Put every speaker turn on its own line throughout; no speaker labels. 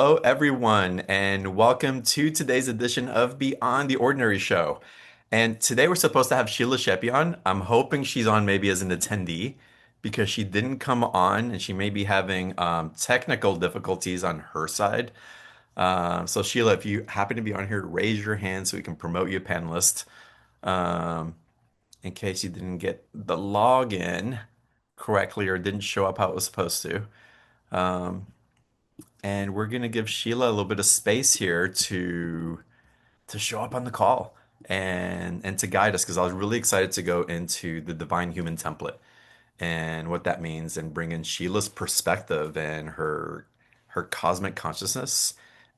Hello, everyone, and welcome to today's edition of Beyond the Ordinary Show. And today we're supposed to have Sheila Seppi on. I'm hoping she's on maybe as an attendee because she didn't come on and she may be having technical difficulties on her side. So, Sheila, if you happen to be on here, raise your hand so we can promote you a panelist um, in case you didn't get the login correctly or didn't show up how it was supposed to. Um, and we're gonna give Sheila a little bit of space here to show up on the call and to guide us because I was really excited to go into the divine human template and what that means and bring in Sheila's perspective and her cosmic consciousness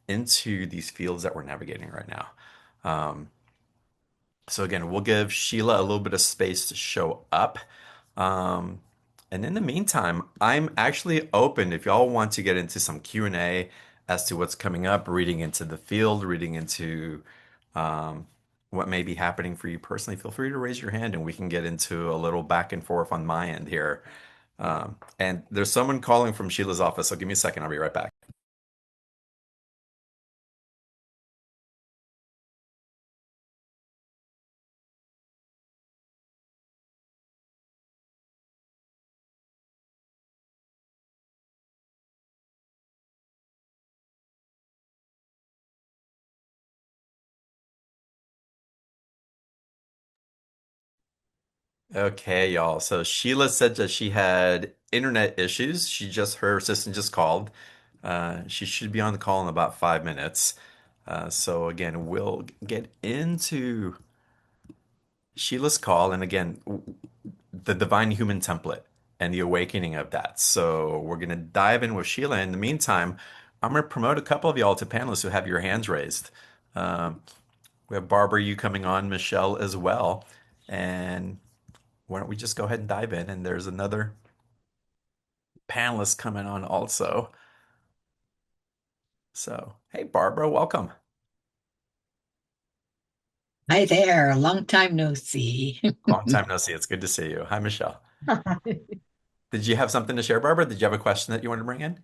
into these fields that we're navigating right now. Um, so again, we'll give Sheila a little bit of space to show up. Um, and in the meantime, I'm actually open if y'all want to get into some Q&A as to what's coming up, reading into the field, reading into um, what may be happening for you personally. Feel free to raise your hand and we can get into a little back and forth on my end here. And there's someone calling from Sheila's office, so give me a second. I'll be right back. Okay, y'all. So Sheila said that she had internet issues. Her assistant just called. She should be on the call in about 5 minutes. So again, we'll get into Sheila's call and again, the divine human template and the awakening of that. So we're gonna dive in with Sheila. In the meantime, I'm gonna promote a couple of y'all to panelists who have your hands raised. Um, we have Barbara, you coming on, Michelle as well, and why don't we just go ahead and dive in? And there's another panelist coming on also. So, hey, Barbara, welcome.
Hi there. Long time no see.
Long time no see. It's good to see you. Hi, Michelle. Did you have something to share, Barbara? Did you have a question that you wanted to bring in?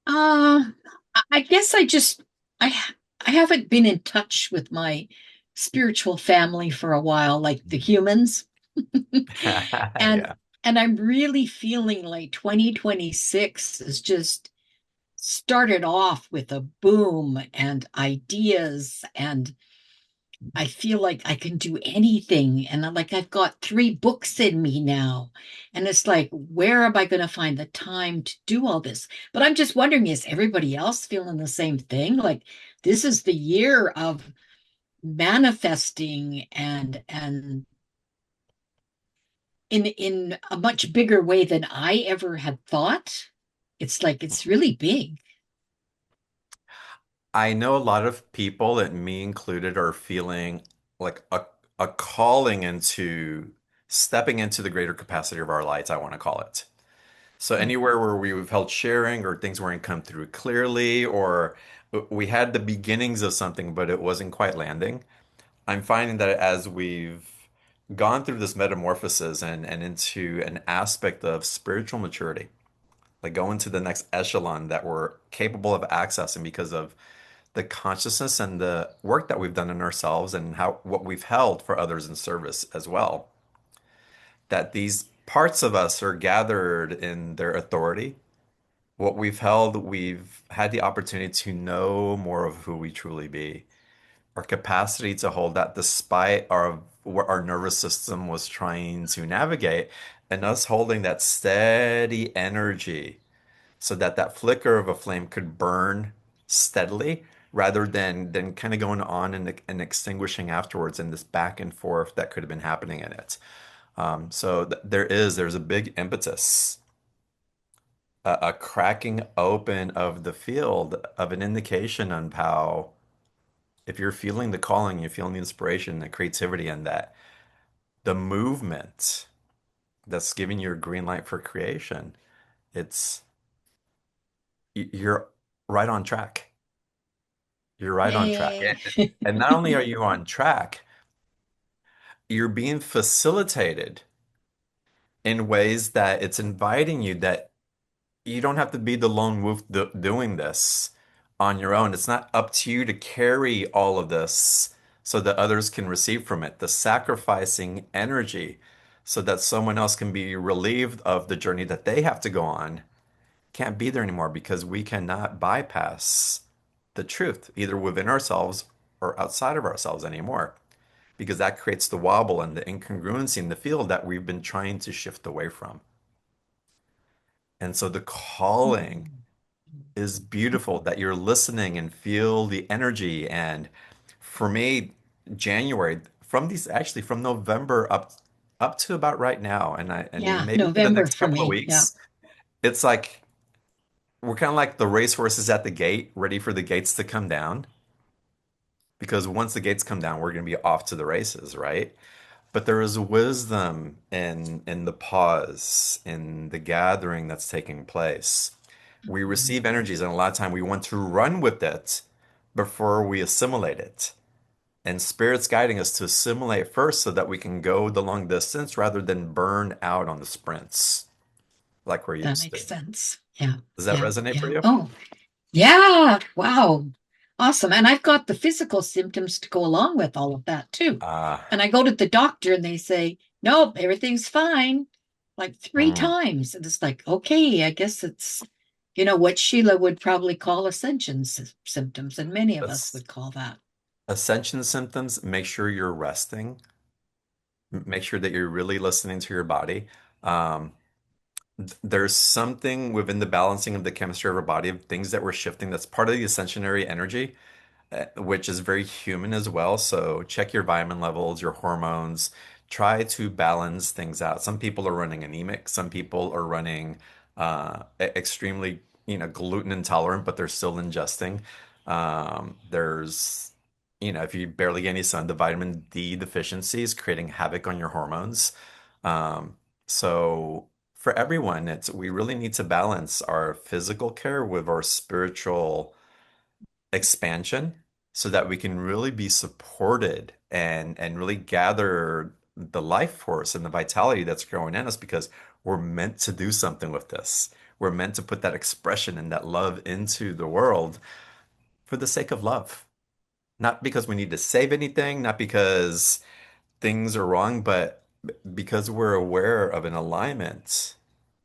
Uh, I guess I I haven't been in touch with my spiritual family for a while, like the humans. And
Yeah.
and I'm really feeling like 2026 is just started off with a boom and ideas, and I feel like I can do anything. And I'm like, I've got 3 books in me now. And it's like, where am I going to find the time to do all this? But I'm just wondering, is everybody else feeling the same thing? Like, this is the year of manifesting and in a much bigger way than I ever had thought. It's like it's really big.
I know a lot of people, and me included, are feeling like a calling into stepping into the greater capacity of our lights, I want to call it. So anywhere where we've held sharing or things weren't come through clearly, or we had the beginnings of something, but it wasn't quite landing. I'm finding that as we've gone through this metamorphosis and into an aspect of spiritual maturity, like going to the next echelon that we're capable of accessing because of the consciousness and the work that we've done in ourselves and how what we've held for others in service as well, that these parts of us are gathered in their authority. What we've held, we've had the opportunity to know more of who we truly be. Our capacity to hold that despite our what our nervous system was trying to navigate, and us holding that steady energy so that that flicker of a flame could burn steadily rather than kind of going on and extinguishing afterwards in this back and forth that could have been happening in it. So there's a big impetus, a cracking open of the field of an indication on how if you're feeling the calling, you're feeling the inspiration, the creativity, and that the movement that's giving you a green light for creation, it's you're right on track. You're right on track.
Yay.
And not only are you on track, you're being facilitated in ways that it's inviting you that you don't have to be the lone wolf doing this on your own. It's not up to you to carry all of this so that others can receive from it. The sacrificing energy so that someone else can be relieved of the journey that they have to go on can't be there anymore because we cannot bypass the truth, either within ourselves or outside of ourselves anymore, because that creates the wobble and the incongruency in the field that we've been trying to shift away from. And so the calling is beautiful that you're listening and feel the energy. And for me, January, from these actually from November up to about right now, and
Yeah,
maybe for the
November
next
for
couple of
me. Yeah.
weeks, it's like we're kind of like the racehorses at the gate, ready for the gates to come down. Because once the gates come down, we're going to be off to the races, right? But there is wisdom in the pause, in the gathering that's taking place. We receive energies, and a lot of time we want to run with it before we assimilate it. And Spirit's guiding us to assimilate first so that we can go the long distance rather than burn out on the sprints like we're
That
used to.
makes sense. Yeah,
Does that
yeah,
resonate for
yeah.
you?
Oh, yeah. Wow. Awesome. And I've got the physical symptoms to go along with all of that too.
Ah,
And I go to the doctor and they say, nope, everything's fine, like three
mm,
times. And it's like, okay, I guess it's, what Sheila would probably call ascension symptoms. And many of us
that's
would call that.
ascension symptoms. Make sure you're resting. Make sure that you're really listening to your body. Um, there's something within the balancing of the chemistry of our body of things that we're shifting that's part of the ascensionary energy, which is very human as well. So check your vitamin levels, your hormones. Try to balance things out. Some people are running anemic. Some people are running extremely, gluten intolerant, but they're still ingesting. There's, if you barely get any sun, the vitamin D deficiency is creating havoc on your hormones. So for everyone, it's we really need to balance our physical care with our spiritual expansion so that we can really be supported and really gather the life force and the vitality that's growing in us because we're meant to do something with this. We're meant to put that expression and that love into the world for the sake of love. Not because we need to save anything, not because things are wrong, but because we're aware of an alignment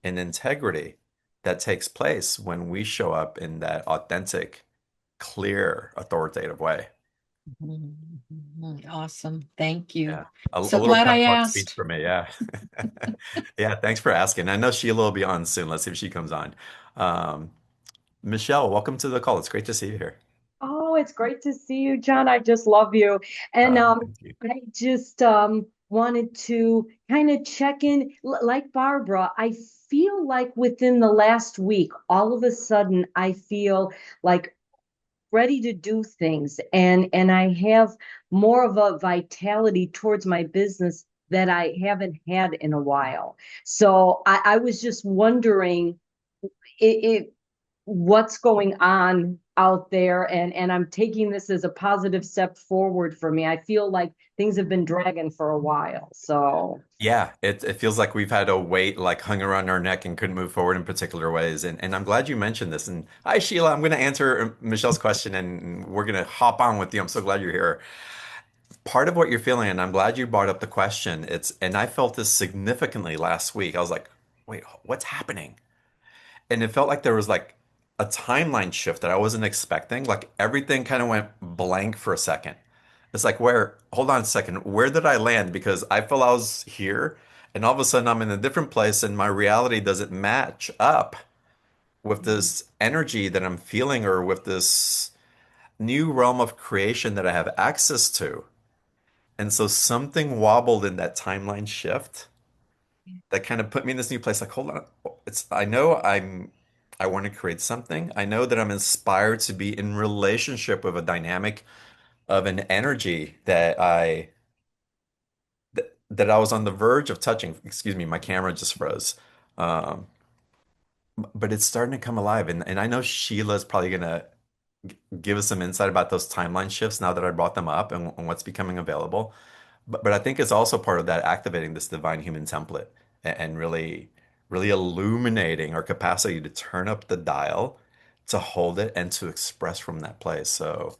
and integrity that takes place when we show up in that authentic, clear, authoritative way.
Mhm. Awesome. Thank you.
Yeah. A
So
little
glad
pep
I
talk speech
asked.
for me. Yeah. Yeah. Thanks for asking. I know Sheila will be on soon. Let's see if she comes on. Um, Michelle, welcome to the call. It's great to see you here.
Oh, it's great to see you, John. I just love you. And
Thank you.
I just wanted to kind of check in, like Barbara. I feel like within the last week, all of a sudden, I feel like ready to do things, and I have more of a vitality towards my business that I haven't had in a while. So I was just wondering it what's going on out there, and I'm taking this as a positive step forward for me. I feel like things have been dragging for a while. So
Yeah, it feels like we've had a weight like hung around our neck and couldn't move forward in particular ways. And I'm glad you mentioned this. And hi, Sheila, I'm going to answer Michelle's question and we're going to hop on with you. I'm so glad you're here. Part of what you're feeling, and I'm glad you brought up the question, and I felt this significantly last week. I was like, wait, what's happening? And it felt like there was like a timeline shift that I wasn't expecting. Like everything kind of went blank for a second. It's like, hold on a second, where did I land? Because I felt I was here, and all of a sudden I'm in a different place, and my reality doesn't match up with this energy that I'm feeling or with this new realm of creation that I have access to. And so something wobbled in that timeline shift that kind of put me in this new place. Like, hold on, I know I want to create something. I know that I'm inspired to be in relationship with a dynamic of an energy that I was on the verge of touching. Excuse me, my camera just froze. Um, but it's starting to come alive, and I know Sheila's probably gonna give us some insight about those timeline shifts now that I brought them up and what's becoming available. But I think it's also part of that activating this divine human template and really really illuminating our capacity to turn up the dial, to hold it, and to express from that place. So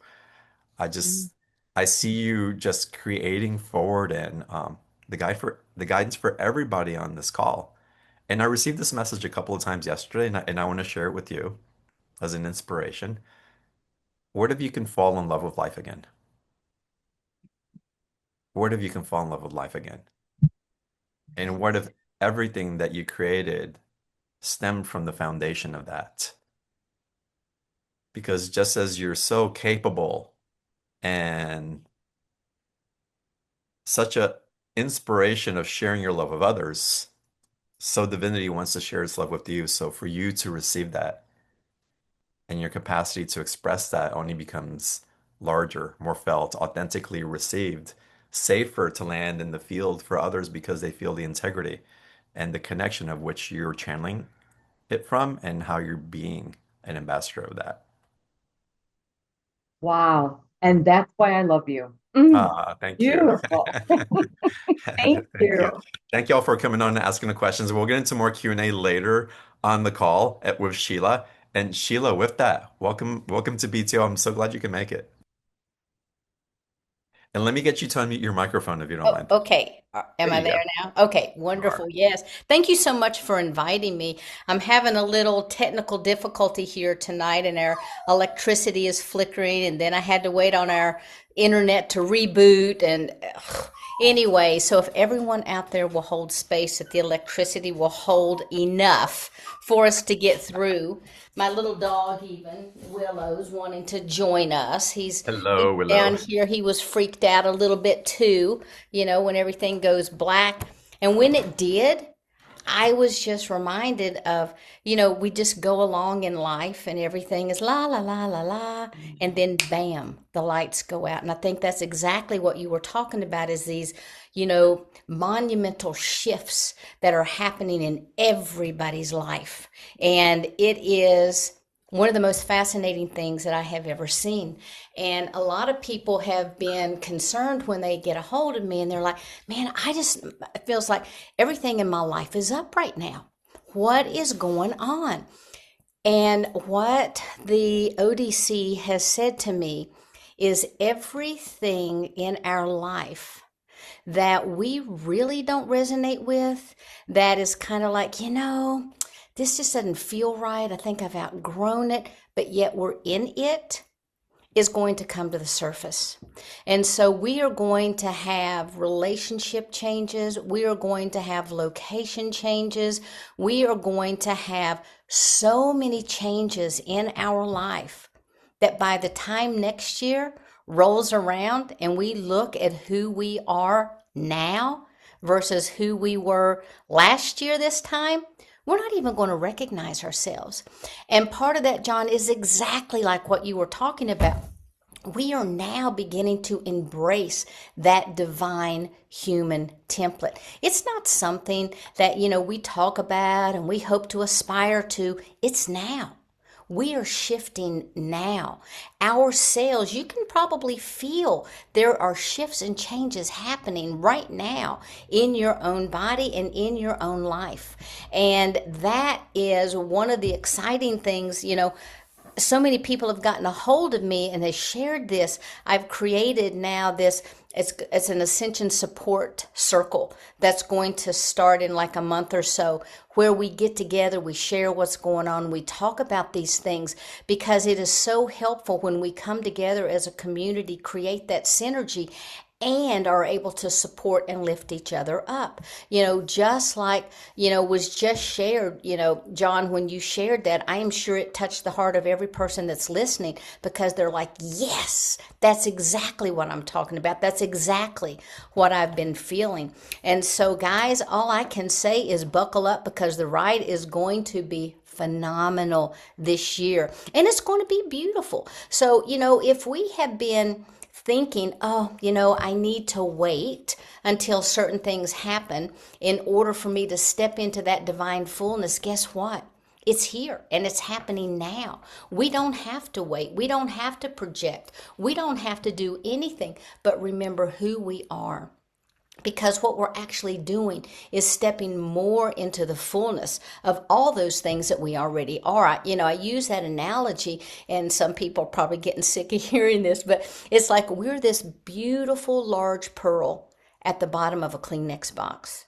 I
Mm.
just I see you just creating forward and the guidance for everybody on this call. And I received this message a couple of times yesterday, and I want to share it with you as an inspiration. What if you can fall in love with life again? What if you can fall in love with life again? And what if everything that you created stemmed from the foundation of that? Because just as you're so capable and such a inspiration of sharing your love with others, so divinity wants to share its love with you. So for you to receive that and your capacity to express that only becomes larger, more felt, authentically received, safer to land in the field for others because they feel the integrity and the connection of which you're channeling it from and how you're being an ambassador of that.
Wow. And that's why I love you. Mm,
Thank you.
beautiful. Thank
Thank you.
you.
Thank you all for coming on and asking the questions. We'll get into more Q&A later on the call with Sheila. And Sheila, with that, welcome to BTO. I'm so glad you can make it. And let me get you to unmute your microphone if you don't
Oh,
mind.
okay.
There
Am I
you go.
there now? Okay,
You are.
wonderful. Yes. Thank you so much for inviting me. I'm having a little technical difficulty here tonight, and our electricity is flickering, and then I had to wait on our internet to reboot. And anyway, so if everyone out there will hold space, that the electricity will hold enough for us to get through. My little dog, even Willow's wanting to join us. He's
Hello,
down
Willow.
here. He was freaked out a little bit too, when everything goes black. And when it did, I was just reminded of, we just go along in life and everything is la, la, la, la, la. And then bam, the lights go out. And I think that's exactly what you were talking about is these, monumental shifts that are happening in everybody's life. And it is one of the most fascinating things that I have ever seen. And a lot of people have been concerned when they get a hold of me and they're like, man, it feels like everything in my life is up right now. What is going on? And what the ODC has said to me is everything in our life that we really don't resonate with, that is kind of like, this just doesn't feel right. I think I've outgrown it, but yet we're in it, is going to come to the surface. And so we are going to have relationship changes. We are going to have location changes. We are going to have so many changes in our life that by the time next year rolls around and we look at who we are now versus who we were last year this time, we're not even going to recognize ourselves. And part of that, John, is exactly like what you were talking about. We are now beginning to embrace that divine human template. It's not something that, we talk about and we hope to aspire to. It's now. We are shifting now. Our cells, you can probably feel there are shifts and changes happening right now in your own body and in your own life. And that is one of the exciting things, so many people have gotten a hold of me and they shared this. I've created now this, it's an ascension support circle that's going to start in like a month or so, where we get together, we share what's going on, we talk about these things, because it is so helpful when we come together as a community, create that synergy, and are able to support and lift each other up. Just like, was just shared, John, when you shared that, I am sure it touched the heart of every person that's listening, because they're like, yes, that's exactly what I'm talking about. That's exactly what I've been feeling. And so, guys, all I can say is buckle up, because the ride is going to be phenomenal this year, and it's going to be beautiful. So, if we have been thinking, oh, I need to wait until certain things happen in order for me to step into that divine fullness, guess what? It's here and it's happening now. We don't have to wait. We don't have to project. We don't have to do anything but remember who we are. because what we're actually doing is stepping more into the fullness of all those things that we already are. I use that analogy, and some people are probably getting sick of hearing this, but it's like we're this beautiful large pearl at the bottom of a Kleenex box.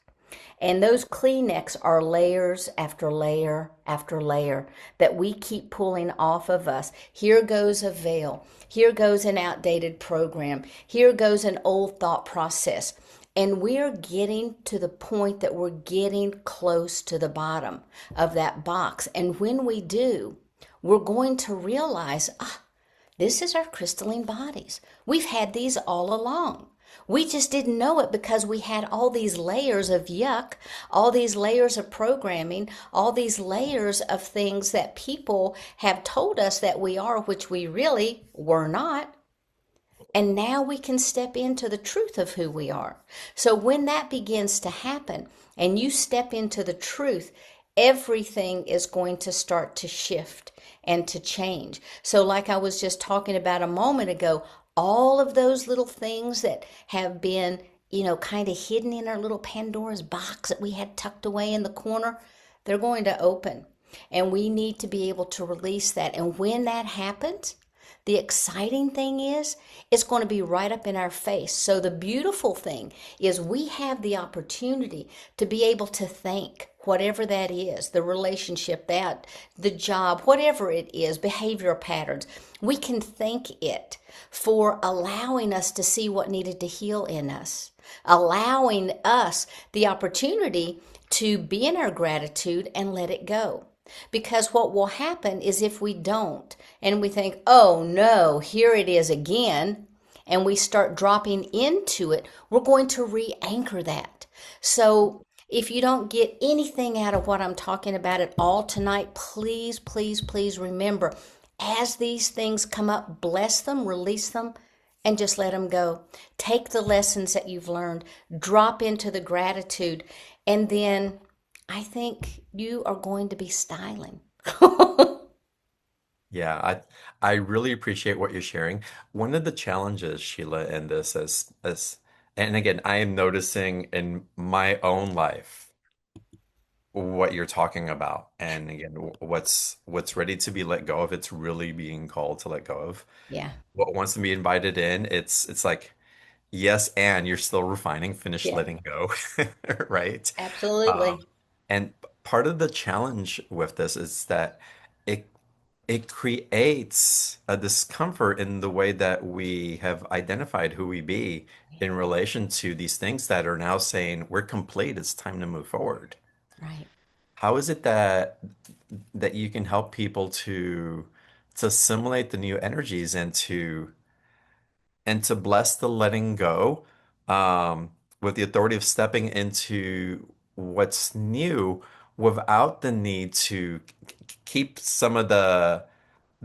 And those Kleenex are layers after layer after layer that we keep pulling off of us. Here goes a veil. Here goes an outdated program. Here goes an old thought process. And we're getting to the point that we're getting close to the bottom of that box. And when we do, we're going to realize, this is our crystalline bodies. We've had these all along. We just didn't know it because we had all these layers of yuck, all these layers of programming, all these layers of things that people have told us that we are, which we really were not. And now we can step into the truth of who we are. So when that begins to happen and you step into the truth, everything is going to start to shift and to change. So like I was just talking about a moment ago, all of those little things that have been, kind of hidden in our little Pandora's box that we had tucked away in the corner, they're going to open. And we need to be able to release that. And when that happens, the exciting thing is it's going to be right up in our face. So the beautiful thing is we have the opportunity to be able to thank whatever that is, the relationship, that the job, whatever it is, behavioral patterns. We can thank it for allowing us to see what needed to heal in us, allowing us the opportunity to be in our gratitude and let it go. Because what will happen is if we don't, and we think, oh no, here it is again, and we start dropping into it, we're going to re-anchor that. So if you don't get anything out of what I'm talking about at all tonight, please, please, please remember, as these things come up, bless them, release them, and just let them go. Take the lessons that you've learned, drop into the gratitude, and then I think you are going to be styling.
Yeah, I really appreciate what you're sharing. One of the challenges, Sheila, in this is and again, I am noticing in my own life what you're talking about. And again, what's ready to be let go of, it's really being called to let go of.
Yeah,
What wants to be invited in, it's like, yes, and you're still refining, finish
yeah,
letting go, right?
absolutely.
Um, and part of the challenge with this is that it it creates a discomfort in the way that we have identified who we be in relation to these things that are now saying we're complete, it's time to move forward.
Right.
How is it that you can help people to assimilate the new energies and to bless the letting go with the authority of stepping into what's new without the need to keep some of the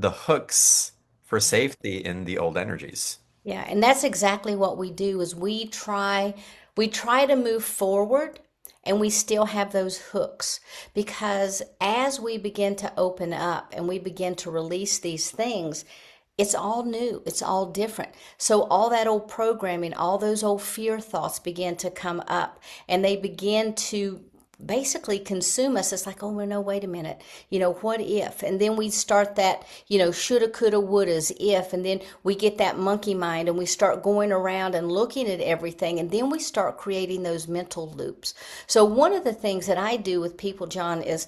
hooks for safety in the old energies.
Yeah, and that's exactly what we do is we try to move forward and we still have those hooks because as we begin to open up and we begin to release these things, it's all new, it's all different. So all that old programming, all those old fear thoughts begin to come up and they begin to basically consume us. It's like, oh no, wait a minute, what if? And then we start that, shoulda, coulda, wouldas, if, and then we get that monkey mind and we start going around and looking at everything, and then we start creating those mental loops. So one of the things that I do with people, John, is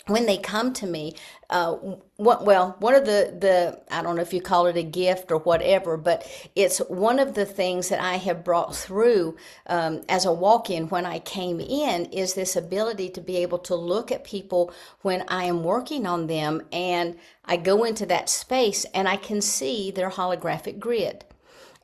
when they come to me, one of the I don't know if you call it a gift or whatever, but it's one of the things that I have brought through as a walk-in when I came in is this ability to be able to look at people when I am working on them, and I go into that space and I can see their holographic grid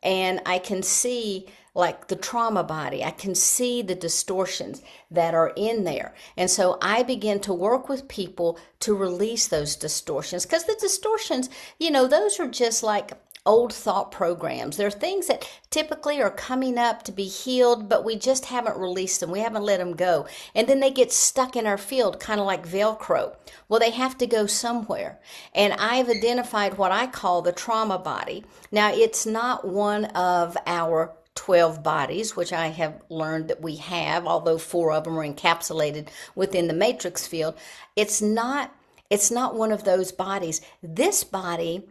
and I can see like the trauma body. I can see the distortions that are in there. And so I begin to work with people to release those distortions because the distortions, those are just like old thought programs. They're things that typically are coming up to be healed, but we just haven't released them. We haven't let them go. And then they get stuck in our field, kind of like Velcro. Well, they have to go somewhere. And I've identified what I call the trauma body. Now, it's not one of our 12 bodies, which I have learned that we have, although 4 of them are encapsulated within the matrix field. It's not one of those bodies. This body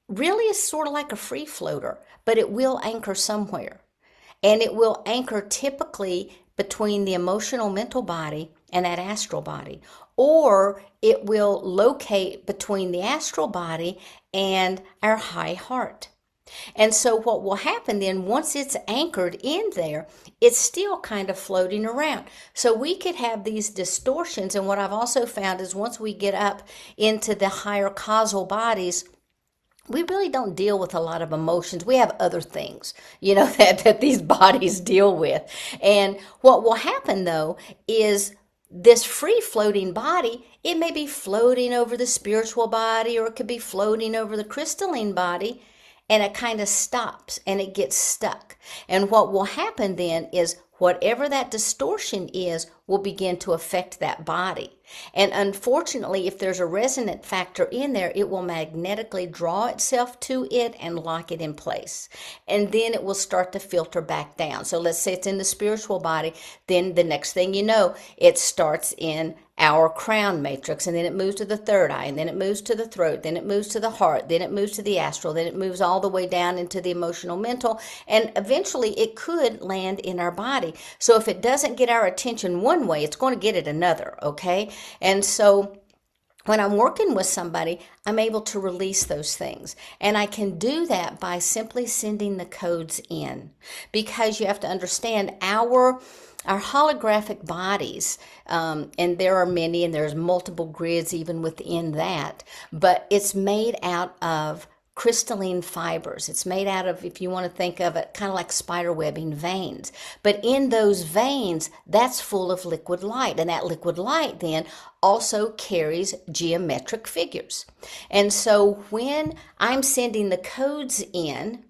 really is sort of like a free floater, but it will anchor somewhere. And it will anchor typically between the emotional mental body and that astral body. Or it will locate between the astral body and our high heart. And so what will happen then, once it's anchored in there, it's still kind of floating around. So we could have these distortions. And what I've also found is once we get up into the higher causal bodies, we really don't deal with a lot of emotions. We have other things, that these bodies deal with. And what will happen though is this free floating body, it may be floating over the spiritual body, or it could be floating over the crystalline body, and it kind of stops and it gets stuck. And what will happen then is whatever that distortion is will begin to affect that body. And unfortunately, if there's a resonant factor in there, it will magnetically draw itself to it and lock it in place. And then it will start to filter back down. So let's say it's in the spiritual body, then the next thing you know, it starts in our crown matrix, and then it moves to the third eye, and then it moves to the throat, then it moves to the heart, then it moves to the astral, then it moves all the way down into the emotional mental, and eventually it could land in our body. So if it doesn't get our attention one way, it's going to get it another, okay? And so when I'm working with somebody, I'm able to release those things. And I can do that by simply sending the codes in. Because you have to understand our holographic bodies, and there are many, and there's multiple grids even within that, but it's made out of crystalline fibers. It's made out of, if you want to think of it, kind of like spider webbing veins. But in those veins, that's full of liquid light. And that liquid light then also carries geometric figures. And so when I'm sending the codes in,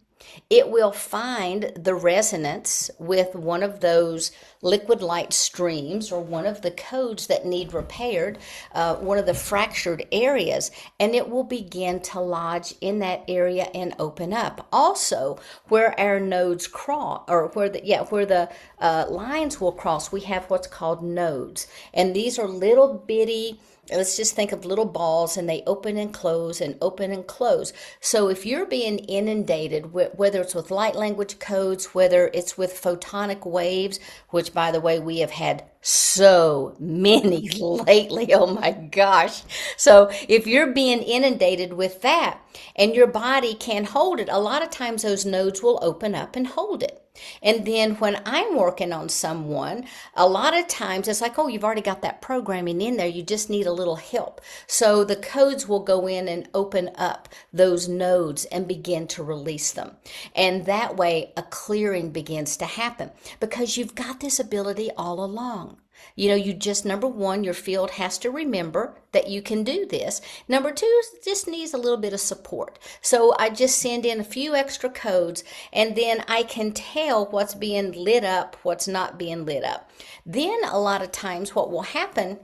it will find the resonance with one of those liquid light streams or one of the codes that need repaired, one of the fractured areas, and it will begin to lodge in that area and open up. Also, where our nodes cross, or where the lines will cross, we have what's called nodes, and these are little bitty. Let's just think of little balls, and they open and close and open and close. So if you're being inundated, whether it's with light language codes, whether it's with photonic waves, which by the way, we have had so many lately. Oh my gosh. So if you're being inundated with that and your body can't hold it, a lot of times those nodes will open up and hold it. And then when I'm working on someone, a lot of times it's like, oh, you've already got that programming in there. You just need a little help. So the codes will go in and open up those nodes and begin to release them. And that way a clearing begins to happen because you've got this ability all along. You just, number one, your field has to remember that you can do this. Number two, just needs a little bit of support. So I just send in a few extra codes, and then I can tell what's being lit up, what's not being lit up. Then a lot of times what will happen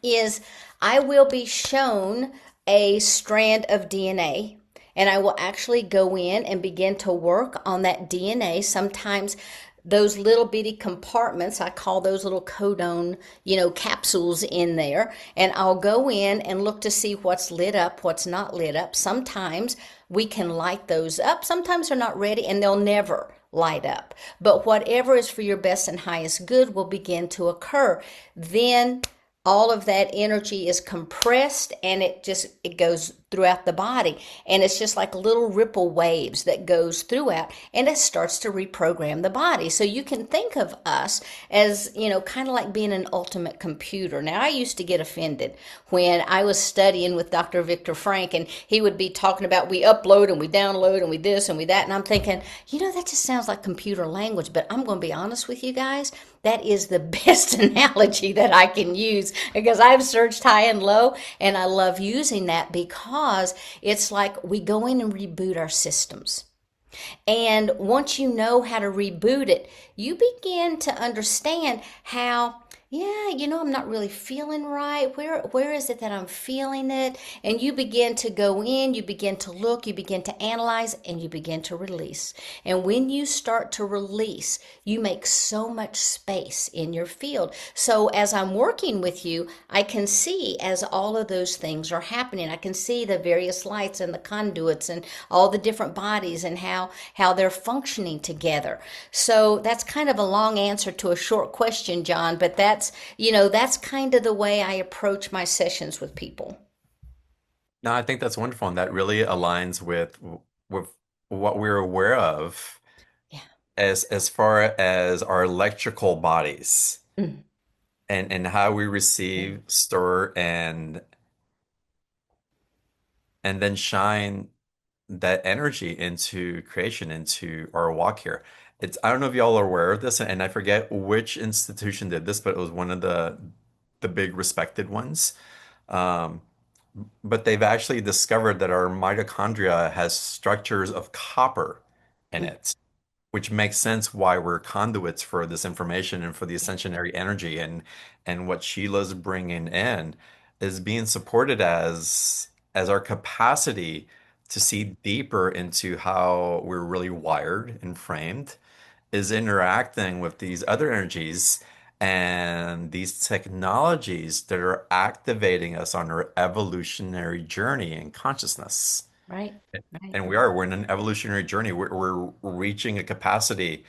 is I will be shown a strand of DNA, and I will actually go in and begin to work on that DNA. Sometimes those little bitty compartments, I call those little codone, capsules in there. And I'll go in and look to see what's lit up, what's not lit up. Sometimes we can light those up. Sometimes they're not ready and they'll never light up. But whatever is for your best and highest good will begin to occur. Then all of that energy is compressed and it goes throughout the body, and it's just like little ripple waves that goes throughout, and it starts to reprogram the body. So you can think of us as, kind of like being an ultimate computer. Now, I used to get offended when I was studying with Dr. Viktor Frankl, and he would be talking about we upload and we download and we this and we that, and I'm thinking, that just sounds like computer language. But I'm going to be honest with you guys, that is the best analogy that I can use, because I've searched high and low, and I love using that because it's like we go in and reboot our systems. And once you know how to reboot it, you begin to understand how yeah, I'm not really feeling right. Where is it that I'm feeling it? And you begin to go in, you begin to look, you begin to analyze, and you begin to release. And when you start to release, you make so much space in your field. So as I'm working with you, I can see as all of those things are happening. I can see the various lights and the conduits and all the different bodies and how they're functioning together. So that's kind of a long answer to a short question, John, but that's kind of the way I approach my sessions with people.
No, I think that's wonderful, and that really aligns with what we're aware of
Yeah.
as far as our electrical bodies
Mm.
and how we
Yeah.
receive, store, and then shine that energy into creation, into our walk here. I don't know if y'all are aware of this, and I forget which institution did this, but it was one of the big respected ones. Um, but they've actually discovered that our mitochondria has structures of copper in
Mm.
it, which makes sense why we're conduits for this information and for the
Yeah.
ascensionary energy and what Sheila's bringing in is being supported as our capacity to see deeper into how we're really wired and framed is interacting with these other energies and these technologies that are activating us on our evolutionary journey in consciousness.
Right. Right.
And we're in an evolutionary journey. We're reaching a capacity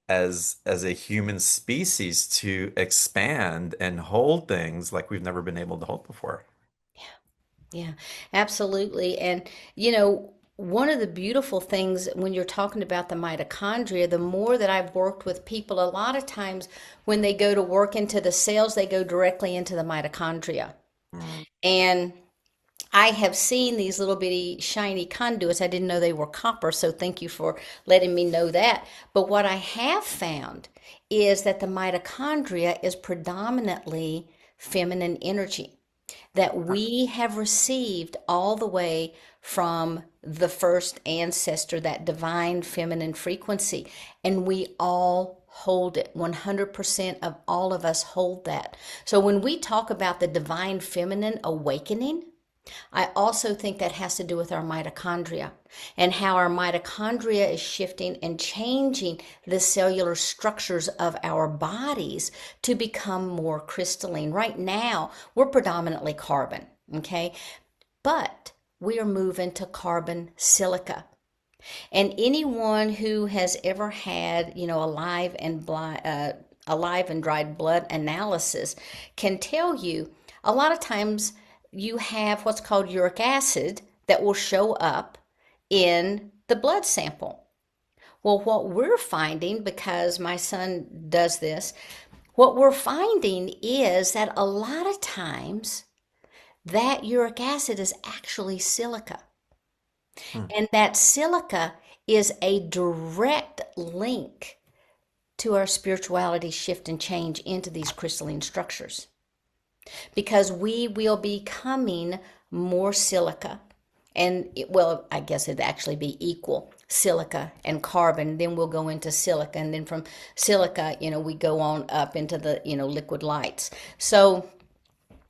as a human species to expand and hold things like we've never been able to hold before.
Yeah, absolutely. And, one of the beautiful things when you're talking about the mitochondria, the more that I've worked with people, a lot of times when they go to work into the cells, they go directly into the mitochondria.
Mm.
And I have seen these little bitty shiny conduits. I didn't know they were copper, so thank you for letting me know that. But what I have found is that the mitochondria is predominantly feminine energy that we have received all the way from the first ancestor, that divine feminine frequency. And we all hold it. 100% of all of us hold that. So when we talk about the divine feminine awakening, I also think that has to do with our mitochondria and how our mitochondria is shifting and changing the cellular structures of our bodies to become more crystalline. Right now, we're predominantly carbon, okay? But we are moving to carbon silica. And anyone who has ever had, alive and dried blood analysis can tell you a lot of times you have what's called uric acid that will show up in the blood sample. Well, what we're finding, because my son does this, what we're finding is that a lot of times that uric acid is actually silica.
Hmm.
And that silica is a direct link to our spirituality shift and change into these crystalline structures. Because we will be becoming more silica. And I guess it'd actually be equal silica and carbon. Then we'll go into silica. And then from silica, we go on up into the, liquid lights. So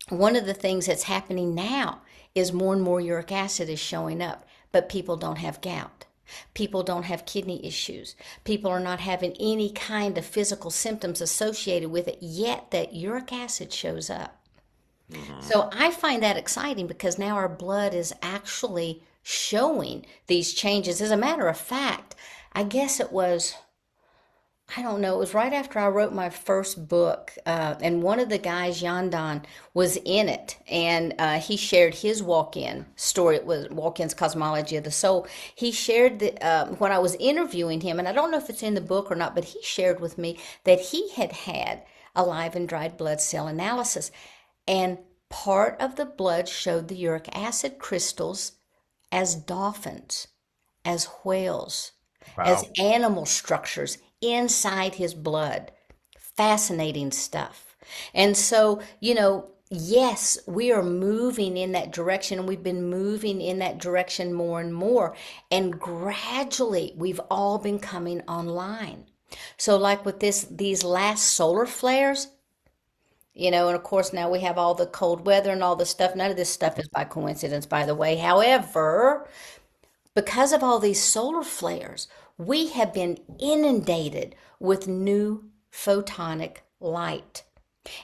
one of the things that's happening now is more and more uric acid is showing up, but people don't have gout. People don't have kidney issues. People are not having any kind of physical symptoms associated with it, yet that uric acid shows up.
Mhm.
So I find that exciting because now our blood is actually showing these changes. As a matter of fact, I guess it was, I don't know, it was right after I wrote my first book, and one of the guys, Yandan, was in it, and he shared his walk-in story. It was Walk-in's Cosmology of the Soul. He shared when I was interviewing him, and I don't know if it's in the book or not, but he shared with me that he had had a live and dried blood cell analysis, and part of the blood showed the uric acid crystals as dolphins, as whales, as
Wow.
animal structures inside his blood. Fascinating stuff. And so, yes, we are moving in that direction, and we've been moving in that direction more and more. And gradually, we've all been coming online. So, like with these last solar flares, And of course now we have all the cold weather and all this stuff. None of this stuff is by coincidence, by the way. However, because of all these solar flares, we have been inundated with new photonic light.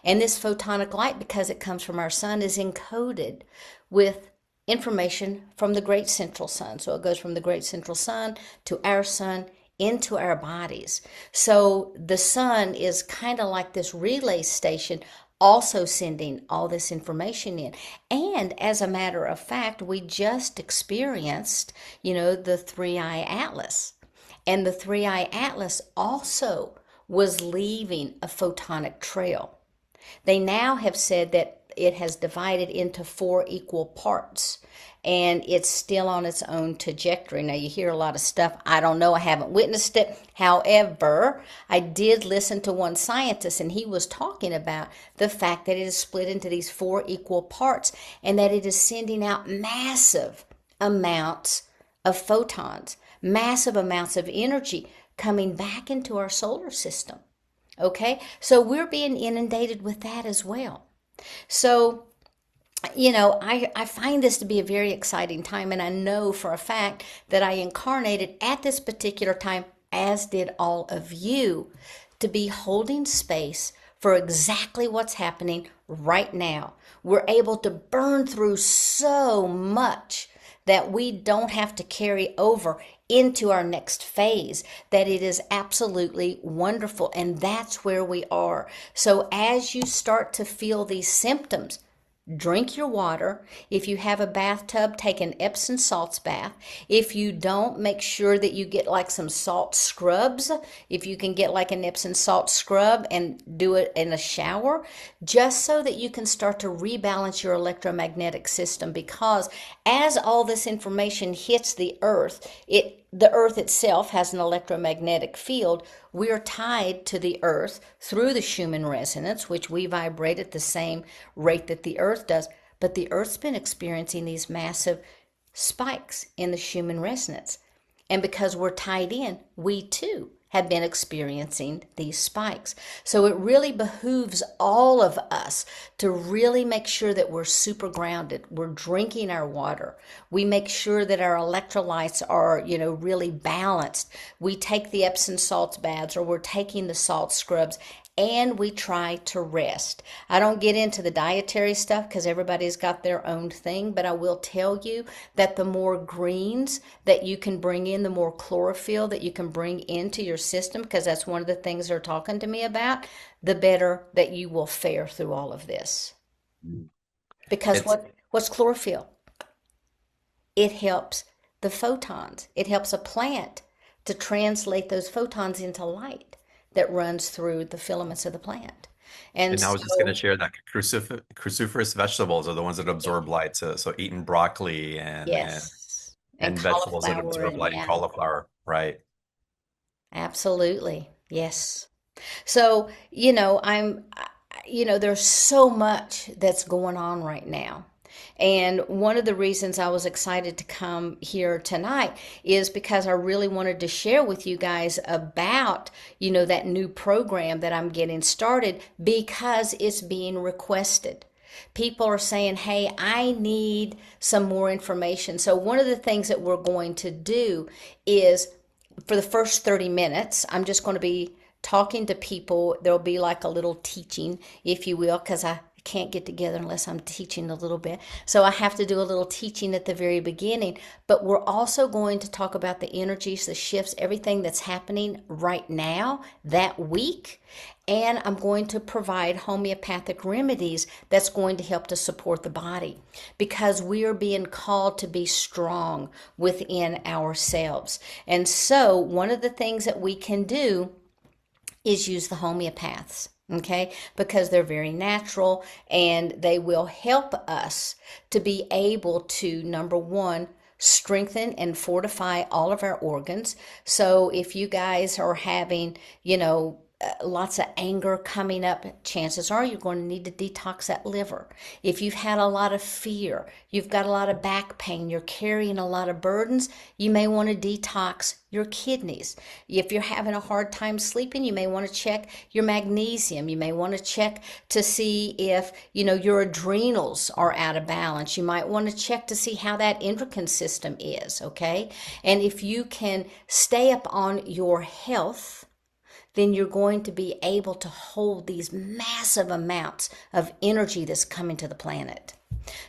And this photonic light, because it comes from our sun, is encoded with information from the great central sun. So it goes from the great central sun to our sun into our bodies. So the sun is kind of like this relay station, also sending all this information in. And as a matter of fact, we just experienced, the three-eye atlas. And the three-eye atlas also was leaving a photonic trail. They now have said that it has divided into 4 equal parts, and it's still on its own trajectory. Now, you hear a lot of stuff. I don't know. I haven't witnessed it. However, I did listen to one scientist, and he was talking about the fact that it is split into these 4 equal parts and that it is sending out massive amounts of photons, massive amounts of energy coming back into our solar system. Okay, so we're being inundated with that as well. So, I find this to be a very exciting time, and I know for a fact that I incarnated at this particular time, as did all of you, to be holding space for exactly what's happening right now. We're able to burn through so much that we don't have to carry over into our next phase, that it is absolutely wonderful. And that's where we are. So as you start to feel these symptoms, drink your water. If you have a bathtub, take an Epsom salts bath. If you don't, make sure that you get like some salt scrubs. If you can get like an Epsom salt scrub and do it in a shower, just so that you can start to rebalance your electromagnetic system. Because as all this information hits the earth, the earth itself has an electromagnetic field. We are tied to the earth through the Schumann resonance, which we vibrate at the same rate that the earth does. But the earth's been experiencing these massive spikes in the Schumann resonance. And because we're tied in, we too have been experiencing these spikes. So it really behooves all of us to really make sure that we're super grounded. We're drinking our water. We make sure that our electrolytes are, really balanced. We take the Epsom salts baths, or we're taking the salt scrubs, and we try to rest. I don't get into the dietary stuff because everybody's got their own thing, but I will tell you that the more greens that you can bring in, the more chlorophyll that you can bring into your system, because that's one of the things they're talking to me about, the better that you will fare through all of this. Because
It's
what's chlorophyll? It helps the photons. It helps a plant to translate those photons into light that runs through the filaments of the plant. And
And I was just going to
so,
share that cruciferous vegetables are the ones that absorb light. So eating broccoli
yes, and
and vegetables that
cauliflower,
absorb
and
light and
yeah,
cauliflower, right?
absolutely. Yes. So, there's so much that's going on right now. And one of the reasons I was excited to come here tonight is because I really wanted to share with you guys about, that new program that I'm getting started, because it's being requested. People are saying, hey, I need some more information. So one of the things that we're going to do is, for the first 30 minutes, I'm just going to be talking to people. There'll be like a little teaching, if you will, because I can't get together unless I'm teaching a little bit. So I have to do a little teaching at the very beginning. But we're also going to talk about the energies, the shifts, everything that's happening right now, that week. And I'm going to provide homeopathic remedies that's going to help to support the body, because we are being called to be strong within ourselves. And so one of the things that we can do is use the homeopaths, okay? Because they're very natural, and they will help us to be able to, number one, strengthen and fortify all of our organs. So if you guys are having, lots of anger coming up, chances are you're going to need to detox that liver. If you've had a lot of fear, you've got a lot of back pain, you're carrying a lot of burdens, you may want to detox your kidneys. If you're having a hard time sleeping, you may want to check your magnesium. You may want to check to see if, your adrenals are out of balance. You might want to check to see how that endocrine system is, okay? And if you can stay up on your health, then you're going to be able to hold these massive amounts of energy that's coming to the planet.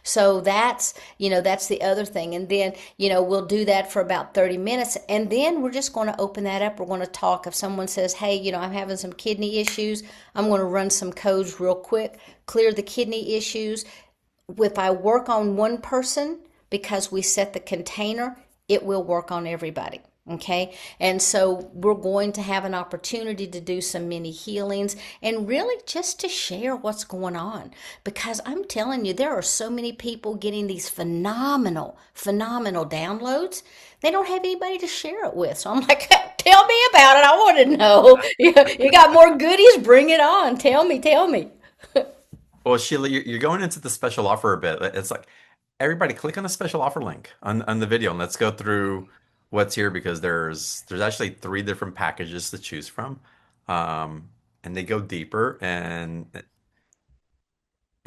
So that's the other thing. And then, we'll do that for about 30 minutes. And then we're just going to open that up. We're going to talk. If someone says, hey, I'm having some kidney issues, I'm going to run some codes real quick, clear the kidney issues. If I work on one person, because we set the container, it will work on everybody. Okay, and so we're going to have an opportunity to do some mini healings and really just to share what's going on, because I'm telling you, there are so many people getting these phenomenal downloads. They don't have anybody to share it with. So I'm like, tell me about it. I want to know. You got more goodies? Bring it on. Tell me.
Well, Sheila, you're going into the special offer a bit. It's like everybody click on the special offer link on the video and let's go through what's here because there's actually three different packages to choose from. And they go deeper and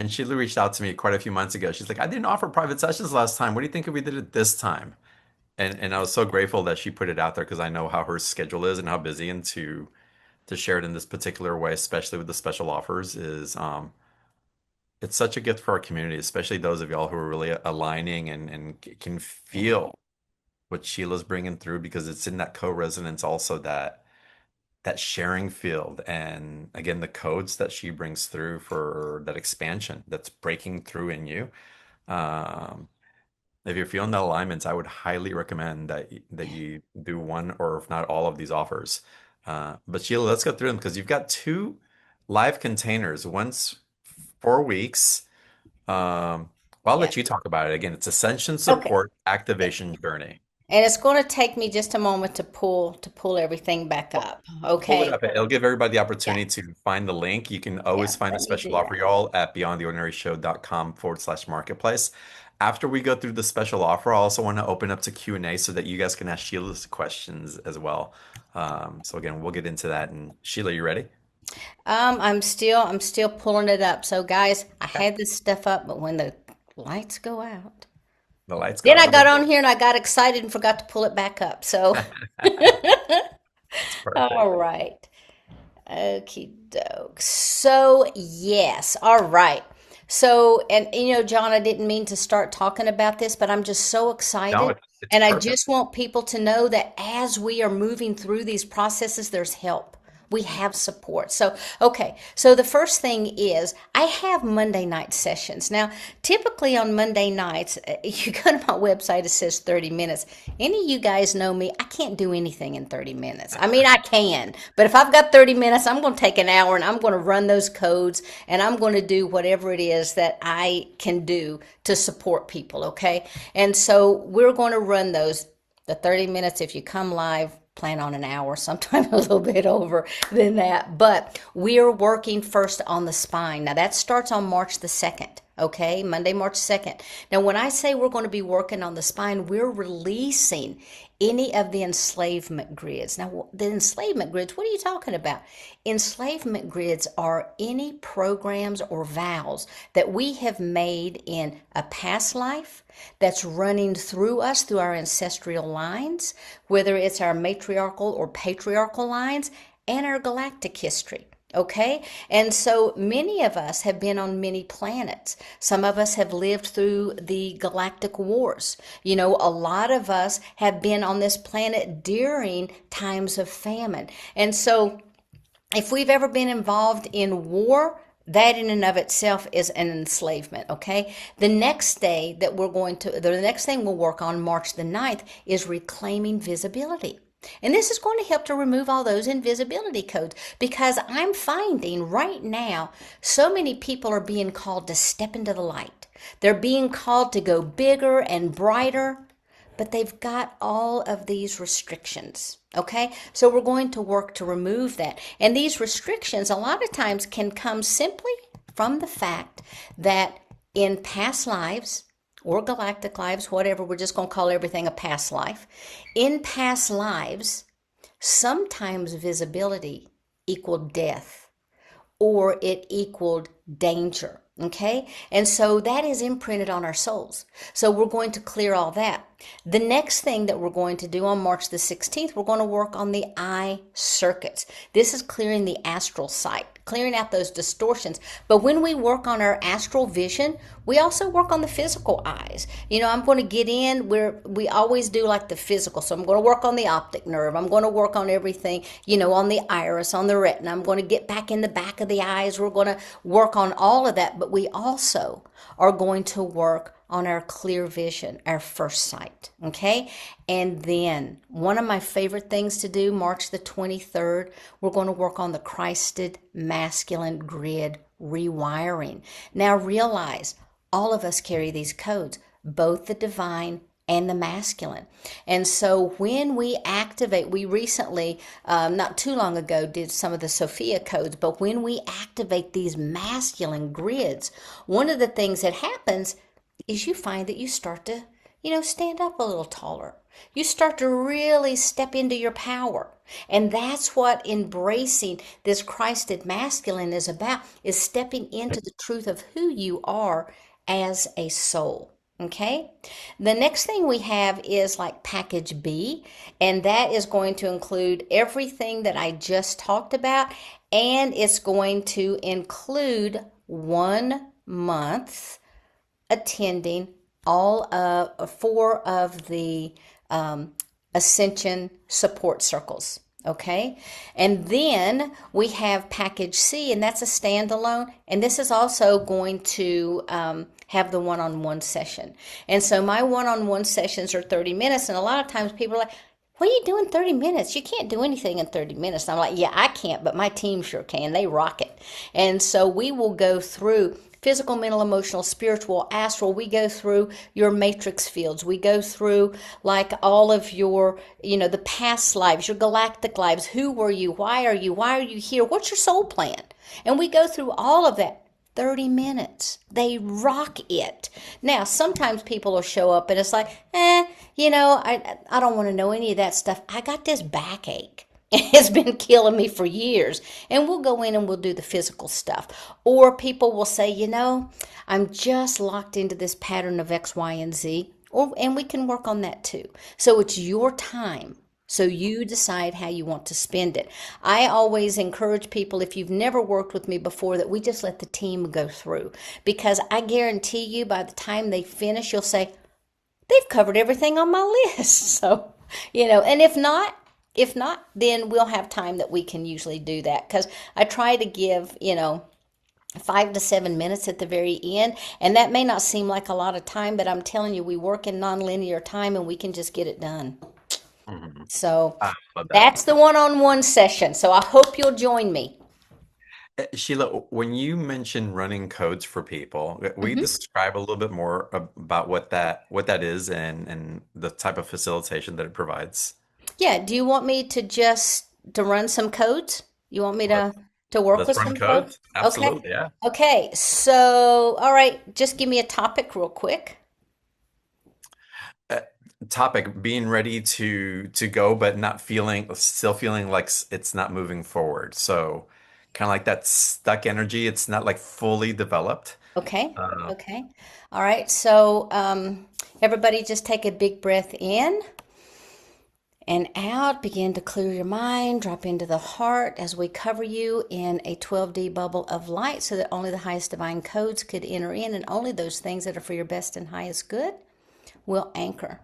Sheila reached out to me quite a few months ago. She's like, I didn't offer private sessions last time. What do you think if we did it this time? And I was so grateful that she put it out there because I know how her schedule is and how busy and to share it in this particular way, especially with the special offers, is it's such a gift for our community, especially those of y'all who are really aligning and can feel what Sheila's bringing through because it's in that co-resonance also that sharing field and again the codes that she brings through for that expansion that's breaking through in you. Um, if you're feeling the alignments, I would highly recommend that you do one or if not all of these offers. But Sheila, let's go through them because you've got two live containers. One's 4 weeks. I'll
Yeah.
let you talk about it. Again, it's Ascension
Okay.
Support Activation Journey.
And it's going to take me just a moment to pull everything back
Well,
up.
pull it
Okay.
up. It'll give everybody the
Yeah.
opportunity to find the link. You can
Yeah.
always find the
Let me
special
do
offer,
that.
y'all, at beyondtheordinaryshow.com/marketplace. After we go through the special offer, I also want to open up to Q&A so that you guys can ask Sheila's questions as well. So again, we'll get into that. And Sheila, you ready?
I'm still pulling it up. So guys, I
Okay.
had this stuff up, but when the lights go out,
The lights go
then
out.
I
We're
got
good.
on here and I got excited and forgot to pull it back up. So,
It's perfect.
all right. Okie doke. So, yes. All right. So, and John, I didn't mean to start talking about this, but I'm just so
No,
excited.
it's
And I
perfect.
just want people to know that as we are moving through these processes, there's help. We have support. So, okay. So the first thing is I have Monday night sessions. Now, typically on Monday nights, you go to my website, it says 30 minutes. Any of you guys know me, I can't do anything in 30 minutes. I mean, I can, but if I've got 30 minutes, I'm going to take an hour and I'm going to run those codes and I'm going to do whatever it is that I can do to support people. Okay. And so we're going to run those, the 30 minutes. If you come live, plan on an hour, sometime a little bit over than that. But we are working first on the spine. Now that starts on March the 2nd. Okay, Monday, March 2nd. Now, when I say we're going to be working on the spine, we're releasing any of the enslavement grids. Now, the enslavement grids, what are you talking about? Enslavement grids are any programs or vows that we have made in a past life that's running through us, through our ancestral lines, whether it's our matriarchal or patriarchal lines, and our galactic history. Okay, and so many of us have been on many planets. Some of us have lived through the galactic wars. A lot of us have been on this planet during times of famine. And so if we've ever been involved in war, that in and of itself is an enslavement. Okay, the next thing we'll work on March the 9th is reclaiming visibility. And this is going to help to remove all those invisibility codes because I'm finding right now so many people are being called to step into the light. They're being called to go bigger and brighter, but they've got all of these restrictions. Okay, so we're going to work to remove that. And these restrictions, a lot of times, can come simply from the fact that in past lives or galactic lives, whatever, we're just going to call everything a past life. In past lives, sometimes visibility equaled death or it equaled danger. Okay, and so that is imprinted on our souls. So we're going to clear all that. The next thing that we're going to do on March the 16th, we're going to work on the eye circuits. This is clearing the astral sight, clearing out those distortions. But when we work on our astral vision, we also work on the physical eyes. You know, I'm going to get in where we always do like the physical. So I'm going to work on the optic nerve. I'm going to work on everything, you know, on the iris, on the retina. I'm going to get back in the back of the eyes. We're going to work on all of that. But we also are going to work on our clear vision, our first sight, okay? And then one of my favorite things to do, March the 23rd, we're going to work on the Christed masculine grid rewiring. Now realize all of us carry these codes, both the divine and the masculine. And so when we activate, we recently, not too long ago, did some of the Sophia codes, but when we activate these masculine grids, one of the things that happens is you find that you start to, you know, stand up a little taller. You start to really step into your power. And that's what embracing this Christed masculine is about, is stepping into the truth of who you are as a soul. Okay, the next thing we have is like package B, and that is going to include everything that I just talked about, and it's going to include 1 month attending all of 4 of the Ascension support circles. Okay, and then we have package C, and that's a standalone, and this is also going to have the one-on-one session. And so my one-on-one sessions are 30 minutes, and a lot of times people are like, what are you doing 30 minutes? You can't do anything in 30 minutes. And I'm like, yeah, I can't, but my team sure can. They rock it. And so we will go through physical, mental, emotional, spiritual, astral. We go through your matrix fields. We go through like all of your, you know, the past lives, your galactic lives. Who were you? Why are you? Why are you here? What's your soul plan? And we go through all of that. 30 minutes. They rock it. Now, sometimes people will show up and it's like, you know, I don't want to know any of that stuff. I got this backache. It's been killing me for years. And we'll go in and we'll do the physical stuff. Or people will say, you know, I'm just locked into this pattern of X, Y, and Z. And we can work on that too. So it's your time. So you decide how you want to spend it. I always encourage people, if you've never worked with me before, that we just let the team go through. Because I guarantee you by the time they finish, you'll say, they've covered everything on my list. So, you know, and if not, then we'll have time that we can usually do that. Because I try to give, you know, 5 to 7 minutes at the very end. And that may not seem like a lot of time, but I'm telling you, we work in nonlinear time and we can just get it done.
Mhm.
So
I love that.
that's the one-on-one session. So I hope you'll join me.
Sheila, when you mention running codes for people, we
hmm
describe a little bit more about what that is and the type of facilitation that it provides.
Yeah. Do you want me to to run some codes? You want me
Let's
to work
let's
with
run
some codes?
codes.
Okay.
Absolutely, yeah.
Okay. So, all right, just give me a topic real quick.
Uh, Topic being ready to go, but not still feeling like it's not moving forward. So kind of like that stuck energy. It's not like fully developed.
Okay.
Uh,
Okay. All right. So, everybody just take a big breath in and out. Begin to clear your mind, drop into the heart as we cover you in a 12D bubble of light so that only the highest divine codes could enter in, and only those things that are for your best and highest good will anchor.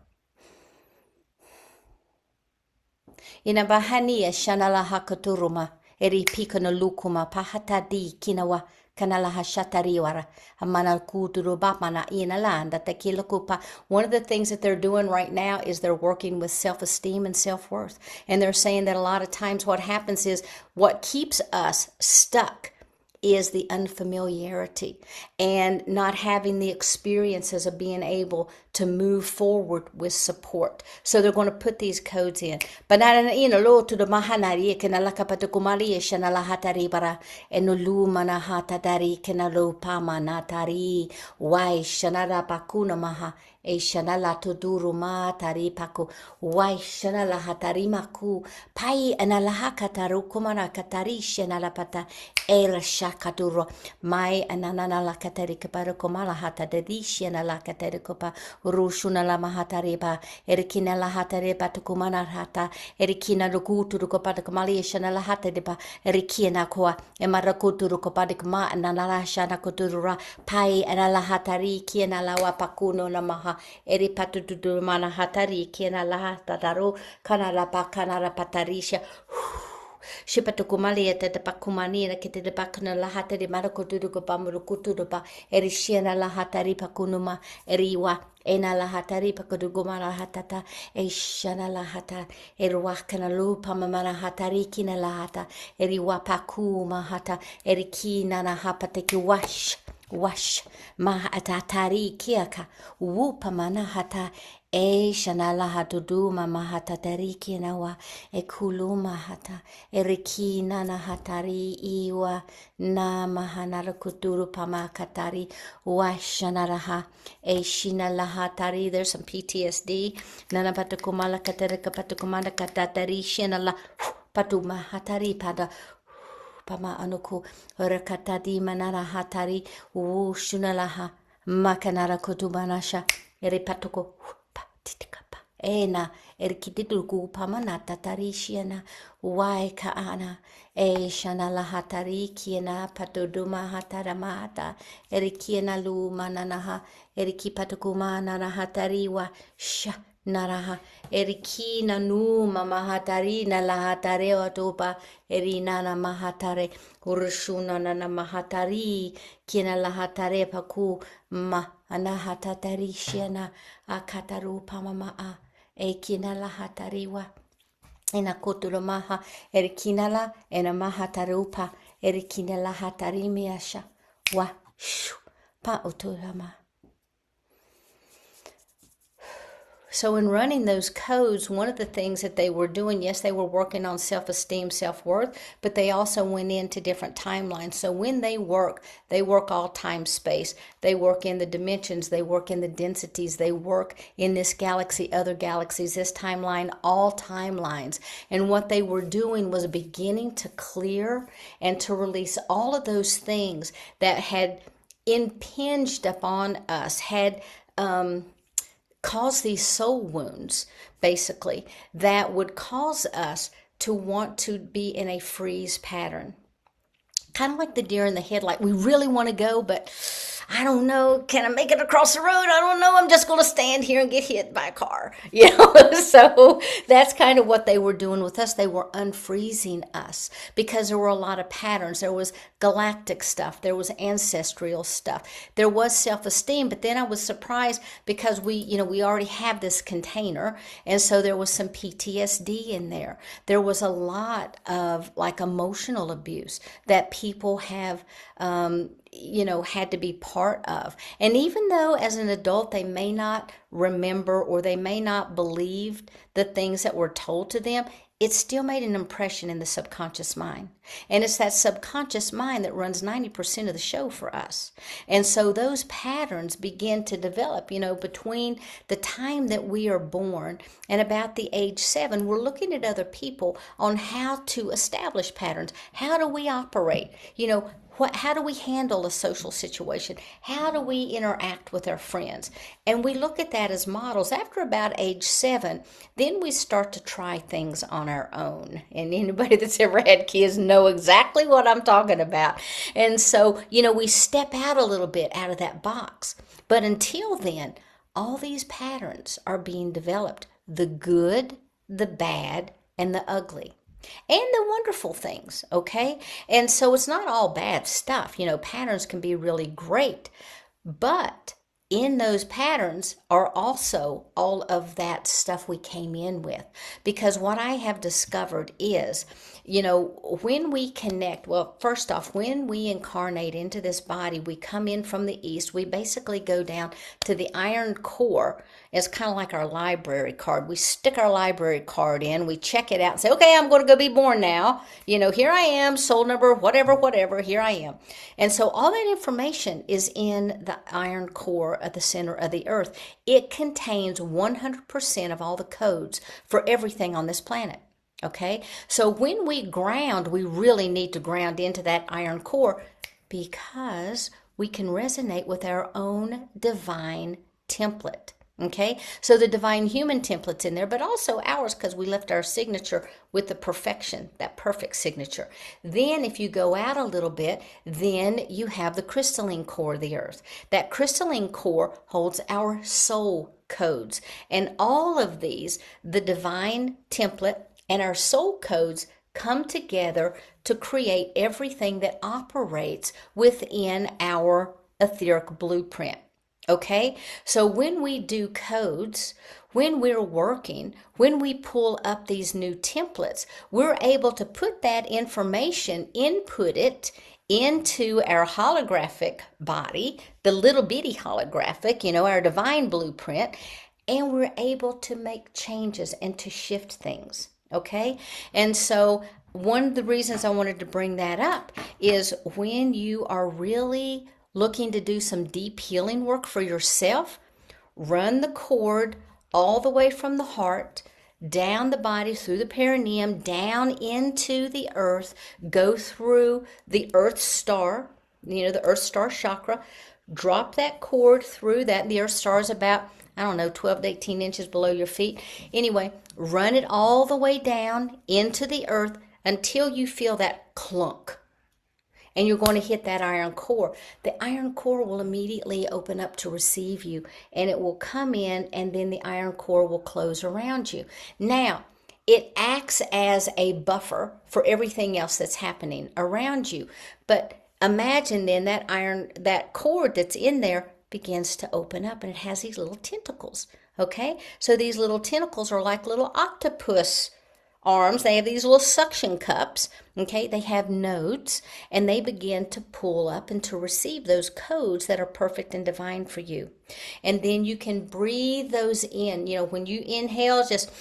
Inabahania shanala hakaturuma eri pikana lukuma pahatadi kinawa kanalaha shatariwara hamana kuturu bapana inalanda tekilakupa. One of the things that they're doing right now is they're working with self-esteem and self-worth. And they're saying that a lot of times what happens is what keeps us stuck is the unfamiliarity and not having the experiences of being able to move forward with support. So they're going to put these codes in. But lo to the mahanari kena lakapata kumali shana lahatari bara enulu manahata dari kena lo pamanatari wai shana pakuna maha e shana la tuduru ma tari paku wai shana lahatari maku pai analahakataru kumana katari shana lapata el shakaduro mai ananana la katari kapara komala hata dedishi na la katari kopa rushuna la mahatareba erikina la hatareba tukumana hata erikina lukutu kopa kamali shana la hatareba erikina koa emarakutu kopa kama ananala shana kuturura pai anala hatari kina la wapakuno na maha eripatu mana hatari kina la hataro kana la pakana la patarisha Shipatukumali at the Pakumani, and Kitty the Bakuna Lahata de Marakoturuko Pamurukuturupa, Erishiana Lahatari Pakunuma, Eriwa, Ena Lahatari Pakudugumara Hatata, Eshana Lahata, Erwakanalu Pamamana Hatari Kina Lahata, Eriwa Pakuma Hata, Erikina Hapateki Wash Mahatatari Kiaka, Wupamana Hata. E shanala hatudu mama hatatariki nawa e kuluma hata e rikina na hatari iwa na mahanara kuturu pama katari wa shanaraha e shinala hatari. There's some PTSD. Nana patukumala katarika patukumala katatari shinala patuma hatari pada pama anuku rakatadi manara hatari wu shunalaha makanara kutubanasha eripatuko titikapa ena erikititu pamana tatarishiana wai kaana e shana la hatari kiena patoduma hataramata erikiena lu mananaha erikipatukuma nana hatari wa sha naraha erikina nu mama hatari na la hatare otopa erina na mahatare urushuna na mahatari kiena la hatare paku ma anahatatari shiana akataru pamama a ekina la hatariwa ena koturo maha erikina la ena mahatarupa erikina la hatari miasha wa shu pa oturama. So in running those codes, one of the things that they were doing, yes, they were working on self-esteem, self-worth, but they also went into different timelines. So when they work all time space. They work in the dimensions. They work in the densities. They work in this galaxy, other galaxies, this timeline, all timelines. And what they were doing was beginning to clear and to release all of those things that had impinged upon us, had cause these soul wounds, basically, that would cause us to want to be in a freeze pattern. Kind of like the deer in the headlight. We really want to go, but I don't know. Can I make it across the road? I don't know. I'm just going to stand here and get hit by a car. So that's kind of what they were doing with us. They were unfreezing us because there were a lot of patterns. There was galactic stuff. There was ancestral stuff. There was self-esteem. But then I was surprised because we already have this container. And so there was some PTSD in there. There was a lot of like emotional abuse that people have had to be part of. And even though as an adult they may not remember or they may not believe the things that were told to them, it still made an impression in the subconscious mind. And it's that subconscious mind that runs 90% of the show for us. And so those patterns begin to develop, between the time that we are born and about the age 7, we're looking at other people on how to establish patterns. How do we operate? How do we handle a social situation? How do we interact with our friends? And we look at that as models. After about age 7, then we start to try things on our own. And anybody that's ever had kids know exactly what I'm talking about. And so, we step out a little bit out of that box. But until then, all these patterns are being developed. The good, the bad, and the ugly. And the wonderful things, okay? And so it's not all bad stuff. Patterns can be really great. But in those patterns are also all of that stuff we came in with. Because what I have discovered is when we connect, well, first off, when we incarnate into this body, we come in from the east. We basically go down to the iron core. It's kind of like our library card. We stick our library card in, we check it out and say, okay, I'm going to go be born now. Here I am, soul number, whatever, whatever, here I am. And so all that information is in the iron core at the center of the earth. It contains 100% of all the codes for everything on this planet. Okay, so when we ground, we really need to ground into that iron core because we can resonate with our own divine template. Okay, so the divine human template's in there, but also ours because we left our signature with the perfection, that perfect signature. Then, if you go out a little bit, then you have the crystalline core of the earth. That crystalline core holds our soul codes, and all of these, the divine template and our soul codes, come together to create everything that operates within our etheric blueprint. Okay, so when we do codes, when we're working, when we pull up these new templates, we're able to put that information, input it into our holographic body, the little bitty holographic, our divine blueprint, and we're able to make changes and to shift things. Okay, and so one of the reasons I wanted to bring that up is when you are really looking to do some deep healing work for yourself, run the cord all the way from the heart, down the body, through the perineum, down into the earth, go through the earth star, the earth star chakra, drop that cord through that. The earth star is about, I don't know, 12 to 18 inches below your feet. Anyway, run it all the way down into the earth until you feel that clunk, and you're going to hit that iron core. The iron core will immediately open up to receive you, and it will come in, and then the iron core will close around you. Now, it acts as a buffer for everything else that's happening around you. But imagine then that cord that's in there begins to open up, and it has these little tentacles. Okay, so these little tentacles are like little octopus arms. They have these little suction cups. Okay, they have nodes, and they begin to pull up and to receive those codes that are perfect and divine for you. And then you can breathe those in. When you inhale, just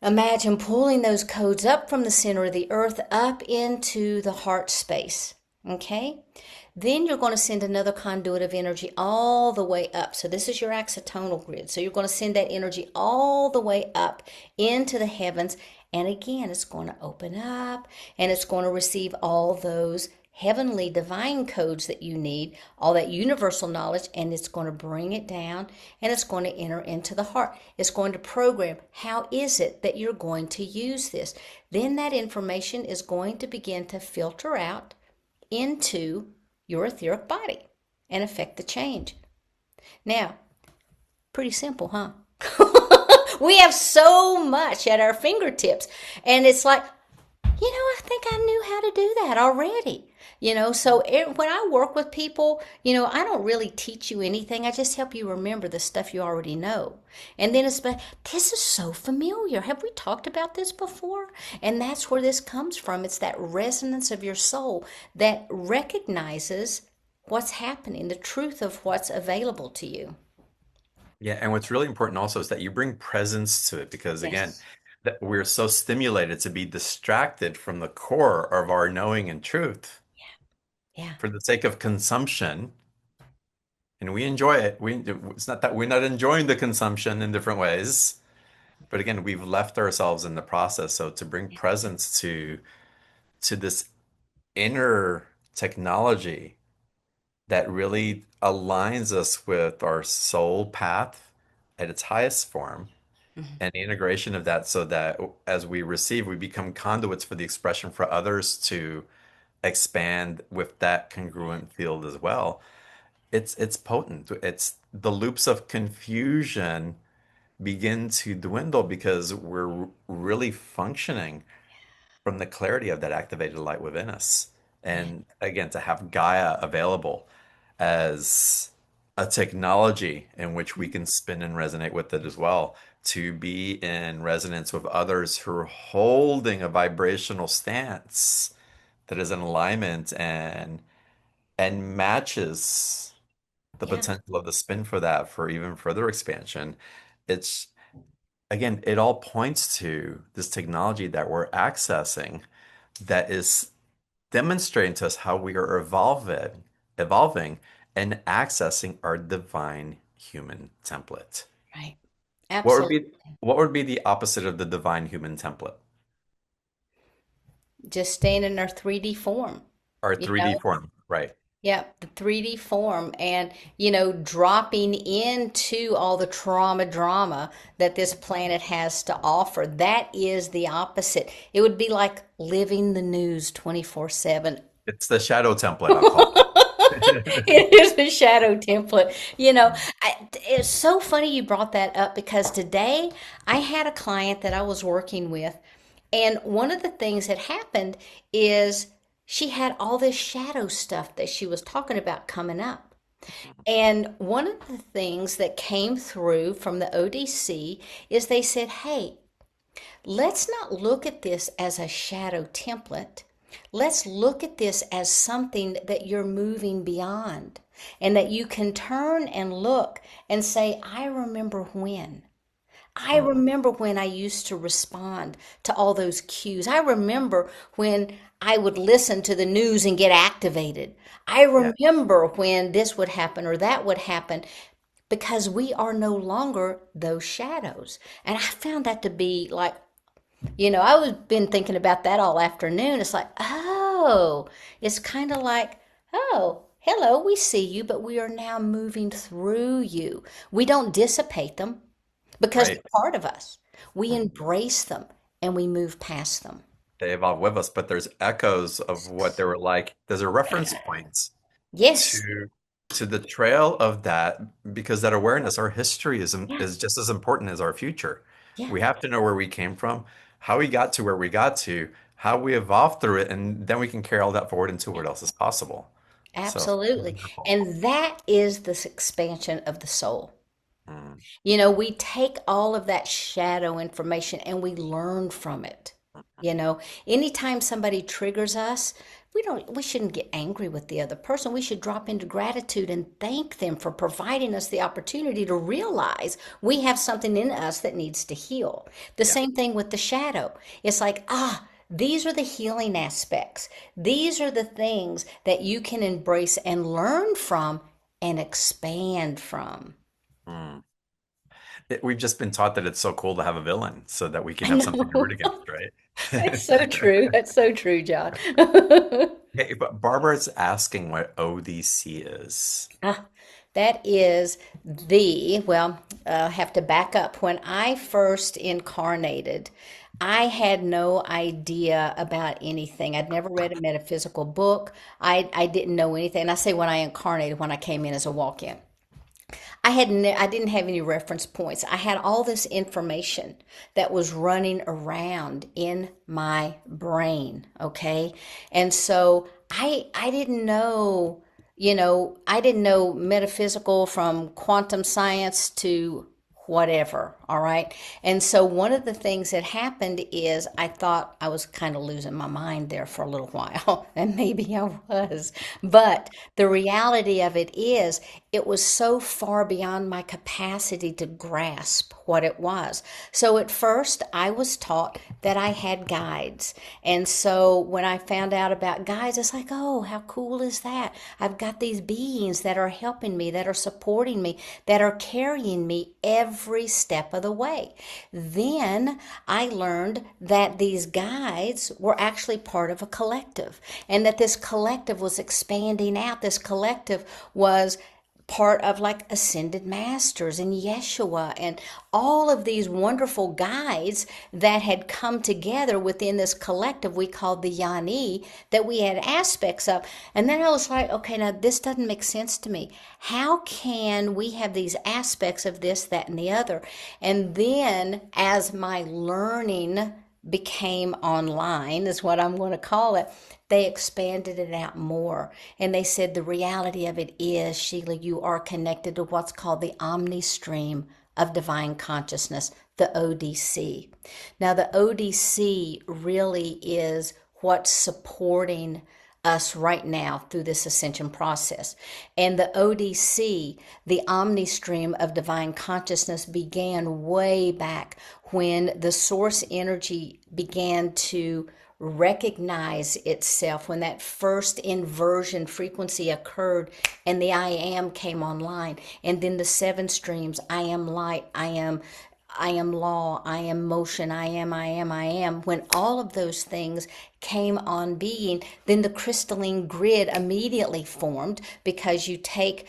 imagine pulling those codes up from the center of the earth up into the heart space. Okay, then you're going to send another conduit of energy all the way up. So this is your axonal grid. So you're going to send that energy all the way up into the heavens. And again, it's going to open up, and it's going to receive all those heavenly divine codes that you need, all that universal knowledge, and it's going to bring it down, and it's going to enter into the heart. It's going to program how is it that you're going to use this. Then that information is going to begin to filter out into your etheric body and affect the change. Now, pretty simple, huh? We have so much at our fingertips, and it's like, I think I knew how to do that already. So when I work with people, I don't really teach you anything. I just help you remember the stuff you already know. And then it's, but this is so familiar. Have we talked about this before? And that's where this comes from. It's that resonance of your soul that recognizes what's happening, the truth of what's available to you.
Yeah, and what's really important also is that you bring presence to it because again,
Yes.
that we're so stimulated to be distracted from the core of our knowing and truth
Yeah.
for the sake of consumption, and we enjoy it. It's not that we're not enjoying the consumption in different ways, but again, we've left ourselves in the process. So to bring presence to this inner technology that really aligns us with our soul path at its highest form
Mhm.
and the integration of that so that as we receive, we become conduits for the expression for others to expand with that congruent field as well. It's potent. It's the loops of confusion begin to dwindle because we're really functioning from the clarity of that activated light within us.
Yeah.
And again, to have Gaia available as a technology in which we can spin and resonate with it as well, to be in resonance with others who are holding a vibrational stance that is in alignment and matches the
Yeah,
potential of the spin for that for even further expansion. It's again, it all points to this technology that we're accessing that is demonstrating to us how we are evolving and accessing our divine human template.
right.
What would
Absolutely.
be what would be the opposite of the divine human template?
Just staying in our 3D form,
Our
you
3D
know?
form, right?
Yeah, the 3D form and, dropping into all the trauma drama that this planet has to offer. That is the opposite. It would be like living the news 24/7.
It's the shadow template, I'll call it.
It is a shadow template. It's so funny you brought that up because today I had a client that I was working with, and one of the things that happened is she had all this shadow stuff that she was talking about coming up. And one of the things that came through from the ODC is they said, hey, let's not look at this as a shadow template. Let's look at this as something that you're moving beyond and that you can turn and look and say, I remember when. I
Mm,
remember when I used to respond to all those cues. I remember when I would listen to the news and get activated. I
yeah,
remember when this would happen or that would happen because we are no longer those shadows. And I found that to be like, I was been thinking about that all afternoon. It's like, oh, it's kind of like, oh, hello, we see you, but we are now moving through you. We don't dissipate them because
right.
they're part of us. We
Mm.
embrace them and we move past them.
They evolve with us, but there's echoes of what they were like. There's a reference point
Yes.
to the trail of that because that awareness, our history
Yeah.
is just as important as our future.
Yeah.
We have to know where we came from, how we got to where we got to, how we evolved through it, and then we can carry all that forward into
Yeah.
what else is possible. So
Absolutely.
wonderful.
And that is this expansion of the soul.
Mm,
We take all of that shadow information and we learn from it. Anytime somebody triggers us, we shouldn't get angry with the other person. We should drop into gratitude and thank them for providing us the opportunity to realize we have something in us that needs to heal. The
yeah.
same thing with the shadow. It's like, these are the healing aspects. These are the things that you can embrace and learn from and expand from.
Mm. We've just been taught that it's so cool to have a villain so that we can
I
have something to root
know.
against, right?
That's so true. That's so true, John.
Hey, but Barbara's asking what ODC is.
Ah, that is I have to back up. When I first incarnated, I had no idea about anything. I'd never read a metaphysical book. I didn't know anything. I say when I incarnated, when I came in as a walk-in. I didn't have any reference points. I had all this information that was running around in my brain, okay? And so I didn't know, I didn't know metaphysical from quantum science to whatever, all right? And so one of the things that happened is I thought I was kind of losing my mind there for a little while, and maybe I was. But the reality of it is, it was so far beyond my capacity to grasp what it was. So at first, I was taught that I had guides. And so when I found out about guides, it's like, oh, how cool is that? I've got these beings that are helping me, that are supporting me, that are carrying me every step of the way. Then I learned that these guides were actually part of a collective and that this collective was expanding out. This collective was part of like ascended masters and Yeshua and all of these wonderful guides that had come together within this collective we called the Yani that we had aspects of. And then I was like, okay, now this doesn't make sense to me. How can we have these aspects of this, that, and the other? And then as my learning became online, is what I'm going to call it, they expanded it out more. And they said the reality of it is, Sheila, you are connected to what's called the omni stream of divine consciousness, the ODC. Now, the ODC really is what's supporting us right now through this ascension process. And the ODC, the omni stream of divine consciousness, began way back when the source energy began to recognize itself, when that first inversion frequency occurred and the I am came online. And then the seven streams, I am light, I am law, I am motion, I am. When all of those things came on being, then the crystalline grid immediately formed, because you take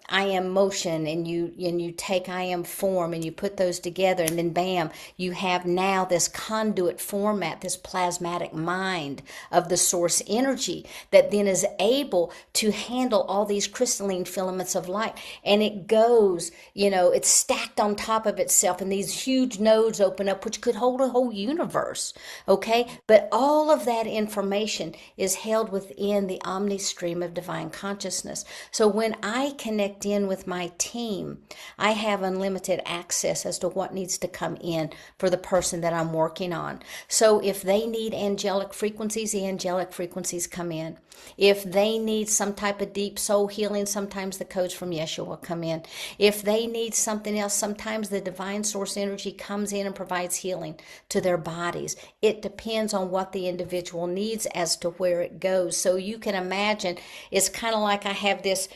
I am motion, and you take I am form, and you put those together, and then bam, you have now this conduit format, this plasmatic mind of the source energy that then is able to handle all these crystalline filaments of light. And it goes, it's stacked on top of itself, and these huge nodes open up, which could hold a whole universe. Okay, but all of that information is held within the omni stream of divine consciousness. So when I connect in with my team, I have unlimited access as to what needs to come in for the person that I'm working on. So if they need angelic frequencies, the angelic frequencies come in. If they need some type of deep soul healing, sometimes the codes from Yeshua come in. If they need something else, sometimes the divine source energy comes in and provides healing to their bodies. It depends on what the individual needs as to where it goes. So you can imagine, it's kind of like I have this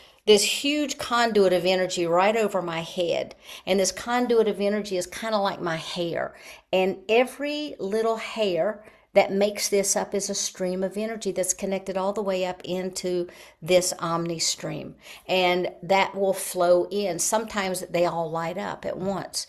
huge conduit of energy right over my head. And this conduit of energy is kind of like my hair. And every little hair that makes this up is a stream of energy that's connected all the way up into this omni stream. And that will flow in. Sometimes they all light up at once.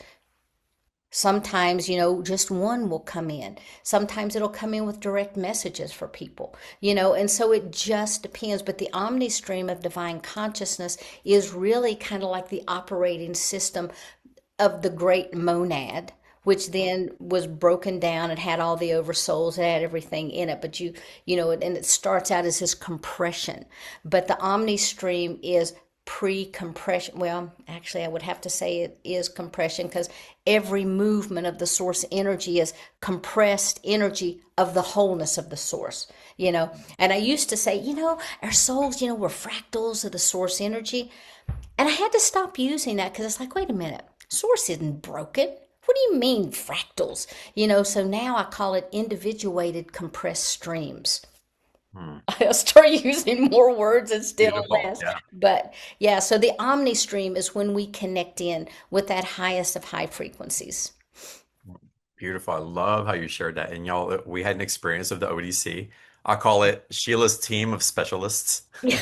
Sometimes, just one will come in. Sometimes it'll come in with direct messages for people, and so it just depends. But the omni stream of divine consciousness is really kind of like the operating system of the great monad, which then was broken down and had all the oversouls, it had everything in it. But and it starts out as this compression. But the omni stream is pre-compression. Well, actually, I would have to say it is compression, because every movement of the source energy is compressed energy of the wholeness of the source. And I used to say, our souls, were fractals of the source energy. And I had to stop using that, because it's like, wait a minute, source isn't broken. What do you mean fractals? So now I call it individuated compressed streams.
Hmm.
I'll start using more words instead of
Beautiful.
less.
Yeah.
But yeah, so the omni stream is when we connect in with that highest of high frequencies.
Beautiful. I love how you shared that. And y'all, we had an experience of the ODC. I call it Sheila's team of specialists.
They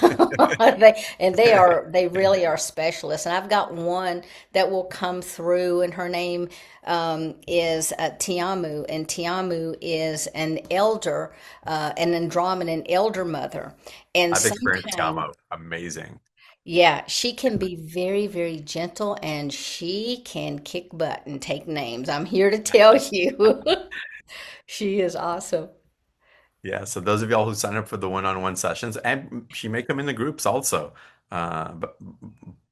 really are specialists. And I've got one that will come through, and her name is Tiamu. And Tiamu is an elder, an Andromedan elder mother. And
I've experienced
sometimes,
Tiamo. Amazing.
yeah, she can be very, very gentle, and she can kick butt and take names. I'm here to tell you. She is awesome.
Yeah, so those of y'all who sign up for the one-on-one sessions, and she may come in the groups also, uh, but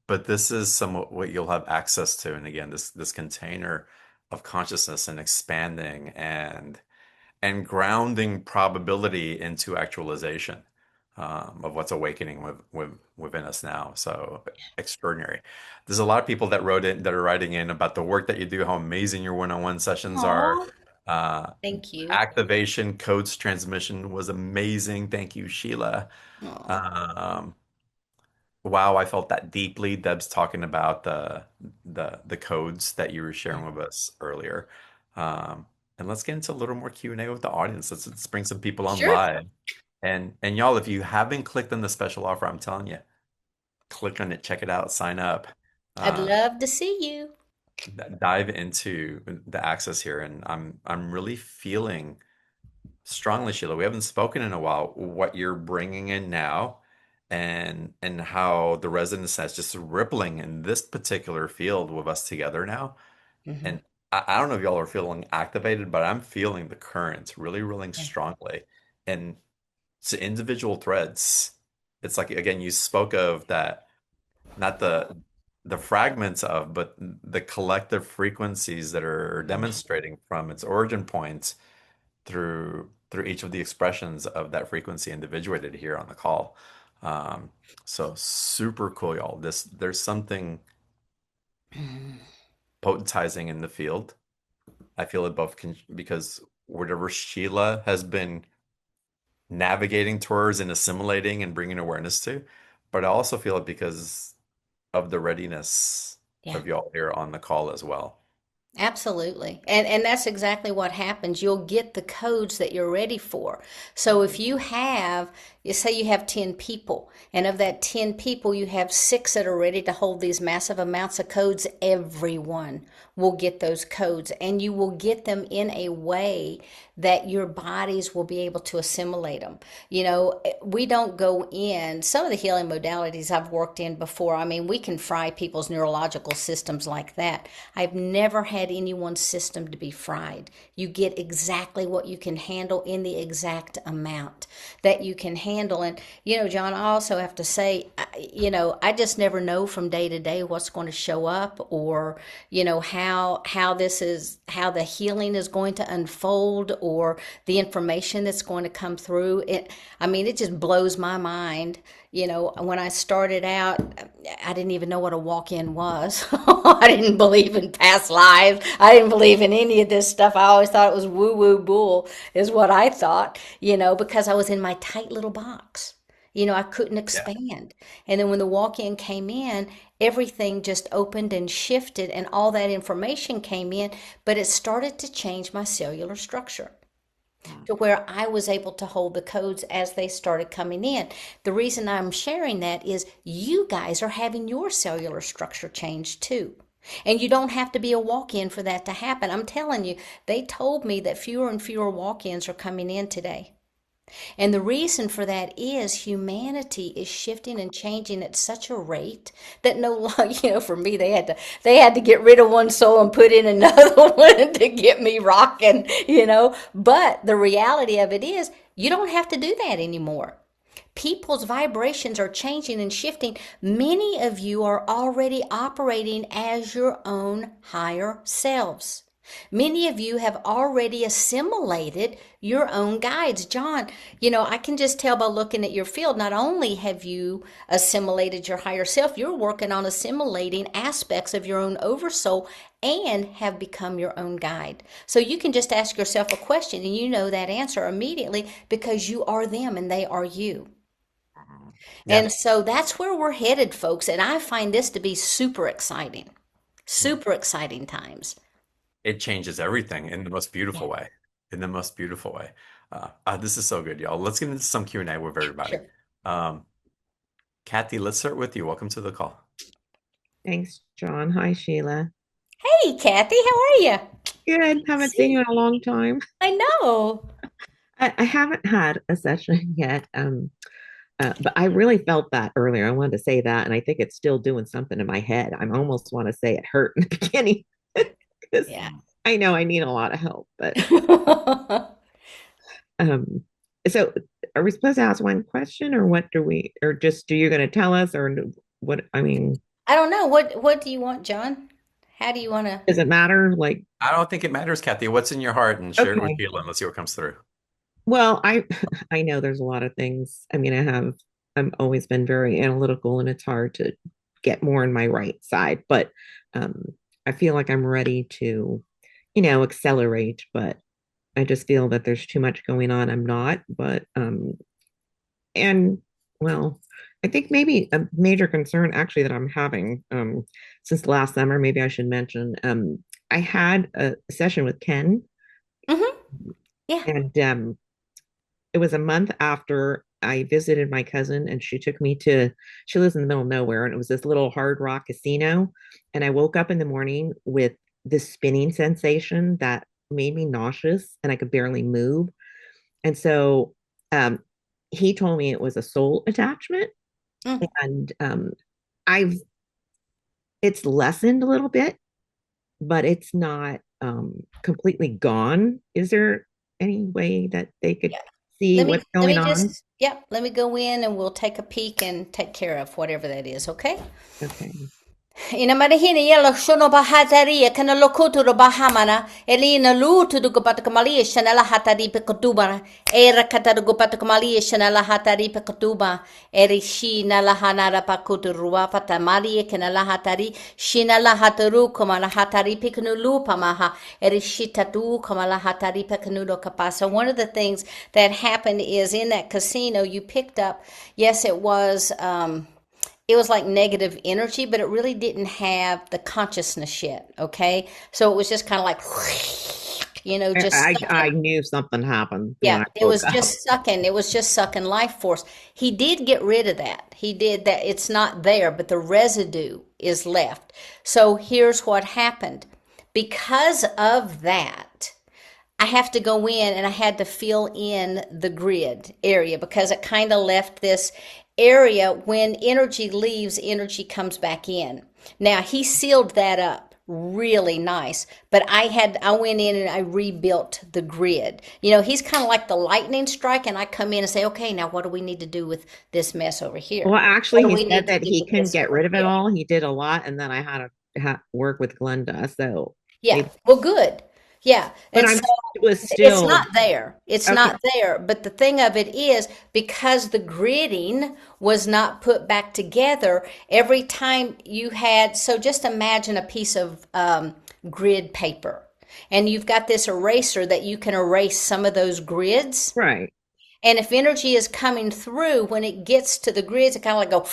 but this is some what you'll have access to, and again, this container of consciousness and expanding and grounding probability into actualization of what's awakening within us now. So extraordinary. There's a lot of people that wrote in that are writing in about the work that you do, how amazing your one-on-one sessions are.
Aw,
Uh,
thank you.
Activation codes transmission was amazing. Thank you, Sheila.
Aw,
Um, wow, I felt that deeply. Deb's talking about the codes that you were sharing with us earlier. And let's get into a little more Q&A with the audience. Let's bring some people on
sure.
live. And y'all, if you haven't clicked on the special offer, I'm telling you, click on it, check it out, sign up.
I'd
Uh,
love to see you.
Dive into the access here. And I'm really feeling strongly, Sheila, we haven't spoken in a while, what you're bringing in now and how the resonance is just rippling in this particular field with us together now.
Hmm.
And I don't know if y'all are feeling activated, but I'm feeling the currents really, really
Yeah.
strongly. And it's individual threads. It's like, again, you spoke of that, not the fragments of, but the collective frequencies that are demonstrating from its origin points through each of the expressions of that frequency individuated here on the call. Um, so super cool, y'all. There's something potentizing in the field. I feel it both because whatever Sheila has been navigating towards and assimilating and bringing awareness to, but I also feel it because of the readiness
Yeah.
of y'all here on the call as well.
Absolutely. And that's exactly what happens. You'll get the codes that you're ready for. So if you say you have 10 people, and of that 10 people, you have 6 that are ready to hold these massive amounts of codes, everyone will get those codes, and you will get them in a way that your bodies will be able to assimilate them. We don't go in some of the healing modalities I've worked in before. I mean, we can fry people's neurological systems like that. I've never had anyone's system to be fried. You get exactly what you can handle in the exact amount that you can handle. And, John, I also have to say, I just never know from day to day what's going to show up, or, how the healing is going to unfold, or the information that's going to come through. It just blows my mind. When I started out, I didn't even know what a walk-in was. I didn't believe in past lives. I didn't believe in any of this stuff. I always thought it was woo-woo bull, is what I thought, because I was in my tight little box. I couldn't
Yeah.
expand. And then when the walk-in came in, everything just opened and shifted, and all that information came in, but it started to change my cellular structure to where I was able to hold the codes as they started coming in. The reason I'm sharing that is you guys are having your cellular structure change too. And you don't have to be a walk in for that to happen. I'm telling you, they told me that fewer and fewer walk ins are coming in today. And the reason for that is humanity is shifting and changing at such a rate that no longer, for me, they had to get rid of one soul and put in another one to get me rocking. But the reality of it is you don't have to do that anymore. People's vibrations are changing and shifting. Many of you are already operating as your own higher selves. Many of you have already assimilated your own guides. John, I can just tell by looking at your field, not only have you assimilated your higher self, you're working on assimilating aspects of your own oversoul and have become your own guide. So you can just ask yourself a question and you know that answer immediately because you are them and they are you.
Yeah.
And so that's where we're headed, folks. And I find this to be super exciting times.
It changes everything in the most
Yeah,
beautiful way. In the most beautiful way. This is so good, y'all. Let's get into some Q&A with everybody.
sure.
Um, Kathy, let's start with you. Welcome to the call.
Thanks, John. Hi, Sheila.
Hey, Kathy, how are you?
Good. Haven't seen you in a long time.
I know.
I haven't had a session yet, but I really felt that earlier. I wanted to say that, and I think it's still doing something in my head. I almost want to say it hurt in the beginning because
Yeah.
I know I need a lot of help. But um, so are we supposed to ask one question, or what do we, or just do you going to tell us, or what? I mean,
I don't know. What do you want, John? How do you want to?
does it matter? Like,
I don't think it matters, Kathy. What's in your heart and share it with
okay.
Sheila and let's see what comes through.
Well, I know there's a lot of things. I mean, I've always been very analytical and it's hard to get more in my right side, but um I feel like I'm ready to, accelerate, but I just feel that there's too much going on. I'm not, but and well, I think maybe a major concern actually that I'm having since last summer, maybe I should mention, I had a session with Ken,
Hmm. Yeah.
and it was a month after I visited my cousin, and she lives in the middle of nowhere, and it was this little Hard Rock casino. And I woke up in the morning with this spinning sensation that made me nauseous and I could barely move. And so um, he told me it was a soul attachment.
Mm.
And I've, it's lessened a little bit, but it's not completely gone. Is there any way that they could
Yeah.
see
Let
what's
me let
going
me
on?
just yep, let me go in and we'll take a peek and take care of whatever that is, okay?
Okay.
Ina marihini yellow shono bahataria kana lokutu do bahamana elina lutu do gopatakamali shanala hatari pekotuba era kataru gopatakamali shanala hatari pekotuba eri shina la hanara pakutu rua patamari kana la hatari shina la hataru kamala hatari pekanu lupa maha eri shitatu kamala hatari pekanu do kapasa. One of the things that happened is in that casino you picked up, yes, it was like negative energy, but it really didn't have the consciousness yet. Okay. So it was just kind of like, just
I
sucking.
knew something happened when
Yeah.
I
It
woke
was
up.
just sucking. It was just sucking life force. He did get rid of that. He did that. It's not there, but the residue is left. So here's what happened. Because of that, I have to go in and I had to fill in the grid area because it kind of left this area. When energy leaves, energy comes back in. Now he sealed that up really nice, but I went in and I rebuilt the grid. He's kind of like the lightning strike, and I come in and say, okay, now what do we need to do with this mess over
Well,
here?
actually,
What do
he
we
said
need to
that
do
he
with
couldn't
this
get
over
rid of it
here?
all. He did a lot, and then I had to work with Glenda. So
Yeah.
maybe,
Well, good. Yeah.
but
And
I
so
was
it's
still
not there. It's
okay.
not there. But the thing of it is, because the gridding was not put back together, every time you had, so just imagine a piece of grid paper. And you've got this eraser that you can erase some of those grids.
Right.
And if energy is coming through, when it gets to the grids, it kind of like go,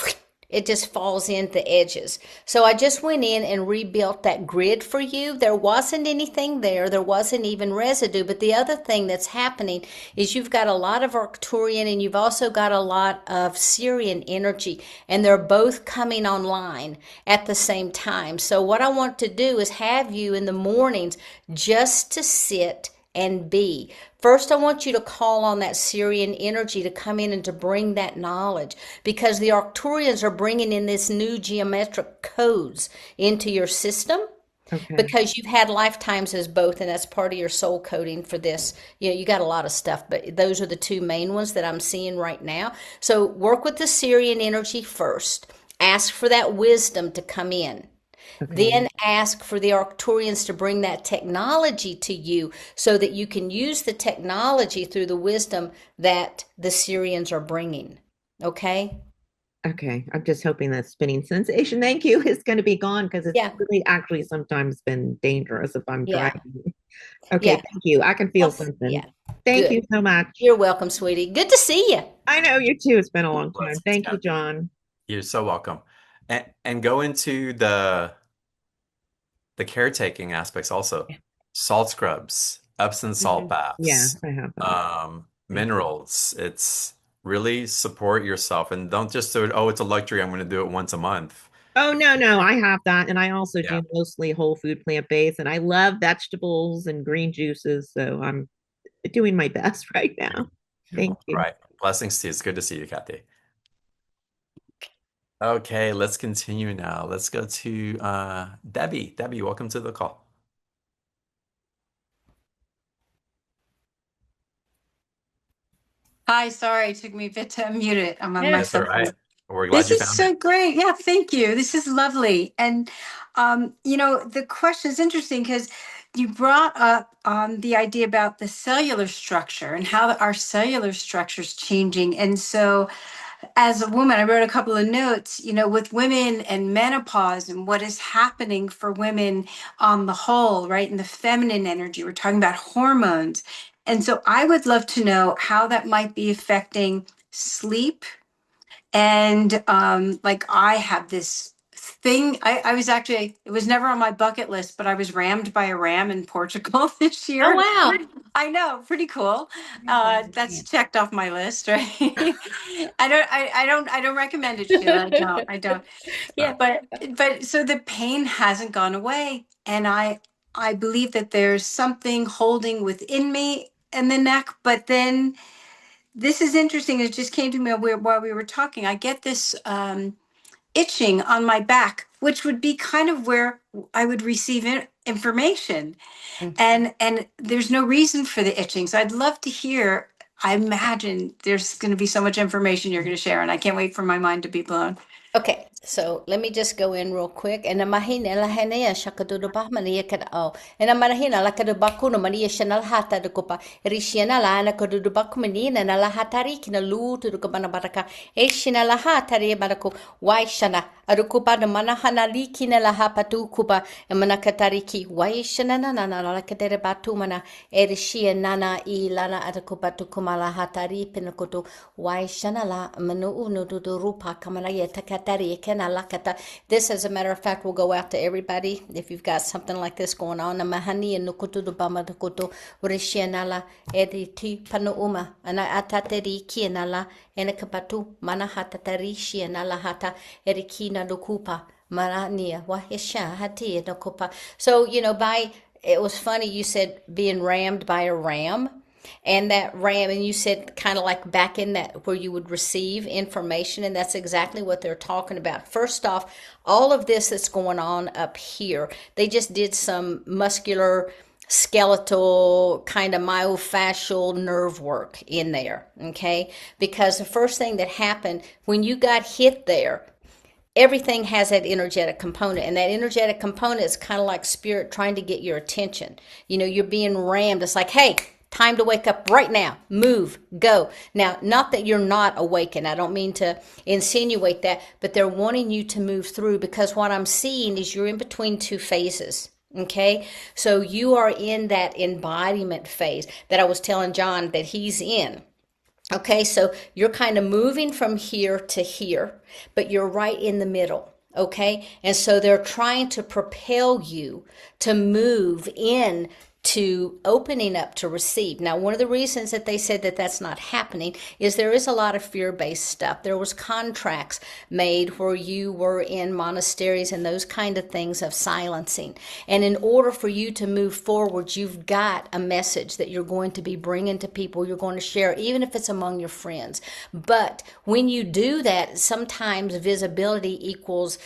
it just falls in the edges. So I just went in and rebuilt that grid for you. There wasn't anything there. There wasn't even residue. But the other thing that's happening is you've got a lot of Arcturian and you've also got a lot of Syrian energy, and they're both coming online at the same time. So what I want to do is have you in the mornings just to sit and be. First, I want you to call on that Syrian energy to come in and to bring that knowledge, because the Arcturians are bringing in this new geometric codes into your system,
Okay.
because you've had lifetimes as both, and that's part of your soul coding for this. You got a lot of stuff, but those are the two main ones that I'm seeing right now. So work with the Syrian energy first. Ask for that wisdom to come in.
Okay.
Then ask for the Arcturians to bring that technology to you so that you can use the technology through the wisdom that the Syrians are bringing. Okay?
Okay. I'm just hoping that spinning sensation, thank you, is going to be gone because it's
Yeah.
really actually sometimes been dangerous if I'm
Yeah.
driving. Okay.
Yeah.
Thank you. I can feel something.
Yeah.
Thank
Good.
you so much.
You're welcome, sweetie. Good to see you.
I know you too. It's been a long time.
Blessings,
Thank you,
Kathy.
John.
You're so welcome. And go into the caretaking aspects also. Salt scrubs, Epsom salt
Yeah,
baths,
I have that. Thank you.
minerals. It's really support yourself and don't just do it, oh, it's a luxury. I'm going to do it once a month.
Oh, no, no, I have that. And I also
Yeah.
do mostly whole food plant-based, and I love vegetables and green juices. So I'm doing my best right now. Thank
Beautiful. All
you.
right. Blessings to you. It's good to see you, Kathy. Okay, let's continue now. Let's go to Debbie. Debbie, welcome to the call.
Hi, sorry, it took me a bit to unmute it. I'm on my
Yeah.
That's all
cell phone.
right. We're glad
This
you
is
found it.
so great. Yeah, thank you. This is lovely. And the question is interesting because you brought up the idea about the cellular structure and how our cellular structure is changing. And so as a woman, I wrote a couple of notes, with women and menopause and what is happening for women on the whole, right? And the feminine energy, we're talking about hormones. And so I would love to know how that might be affecting sleep. And like I have this thing, I was actually, it was never on my bucket list, but I was rammed by a ram in Portugal this
Oh,
year.
wow.
I know, pretty cool. That's checked off my list, right? I don't recommend it, Sheila. I don't.
Yeah.
But so the pain hasn't gone away, and I believe that there's something holding within me in the neck. But then this is interesting. It just came to me while we were talking. I get this itching on my back, which would be kind of where I would receive information,
Mm.
and there's no reason for the itching. So I'd love to hear. I imagine there's going to be so much information you're going to share, and I can't wait for my mind to be blown.
Okay, so let me just go in real quick. And mahina la henia shakadudu ba mania kad o. And mahina la kadu bakuna mania shanal hata de copa. Rishiana la ana kadudu bakumanina na la hatari kina lu to the kabana baraka. Eshina la hatari barako. Why shana? Arukupa de manahana likina la hapatu kupa. And manakatariki. Why shana na na la kadere batumana. Erishia nana I lana atakupa to kumala hatari pinakoto. Why shana la manu unu do rupa kamala yetaka. This, as a matter of fact, will go out to everybody. If you've got something like this going on, mahani and nukutu bama nukutu rishianala editi panuuma ana atateri kianala enakapatu mana hatatari shianala hata erikina nukupa marania wahisha hati nukupa. So, it was funny you said being rammed by a ram. And that ram, and you said kind of like back in that where you would receive information, and that's exactly what they're talking about. First off, all of this that's going on up here, they just did some muscular, skeletal, kind of myofascial nerve work in there, okay? Because the first thing that happened when you got hit there, everything has that energetic component, and that energetic component is kind of like spirit trying to get your attention. You're being rammed. It's like, hey, time to wake up right now. Move, go. Now, not that you're not awakened. I don't mean to insinuate that, but they're wanting you to move through, because what I'm seeing is you're in between two phases. Okay, so you are in that embodiment phase that I was telling John that he's in. Okay, so you're kind of moving from here to here, but you're right in the middle. Okay, and so they're trying to propel you to move in to opening up to receive. Now, one of the reasons that they said that that's not happening is there is a lot of fear-based stuff. There was contracts made where you were in monasteries and those kind of things of silencing. And in order for you to move forward, you've got a message that you're going to be bringing to people. You're going to share, even if it's among your friends. But when you do that, sometimes visibility equals,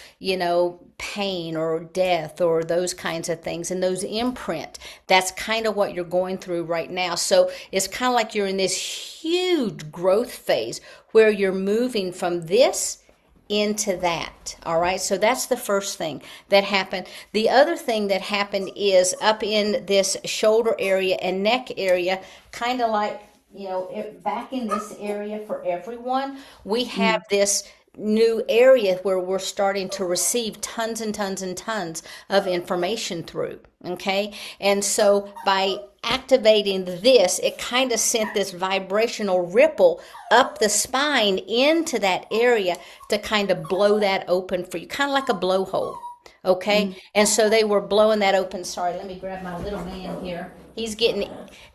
pain or death or those kinds of things, and those imprint. That's kind of what you're going through right now. So it's kind of like you're in this huge growth phase where you're moving from this into that. All right, so that's the first thing that happened. The other thing that happened is up in this shoulder area and neck area, kind of like, back in this area for everyone, we have this new area where we're starting to receive tons and tons and tons of information through. Okay, and so by activating this, it kind of sent this vibrational ripple up the spine into that area to kind of blow that open for you, kind of like a blowhole. Okay, and so they were blowing that open. Sorry, let me grab my little man here. He's getting,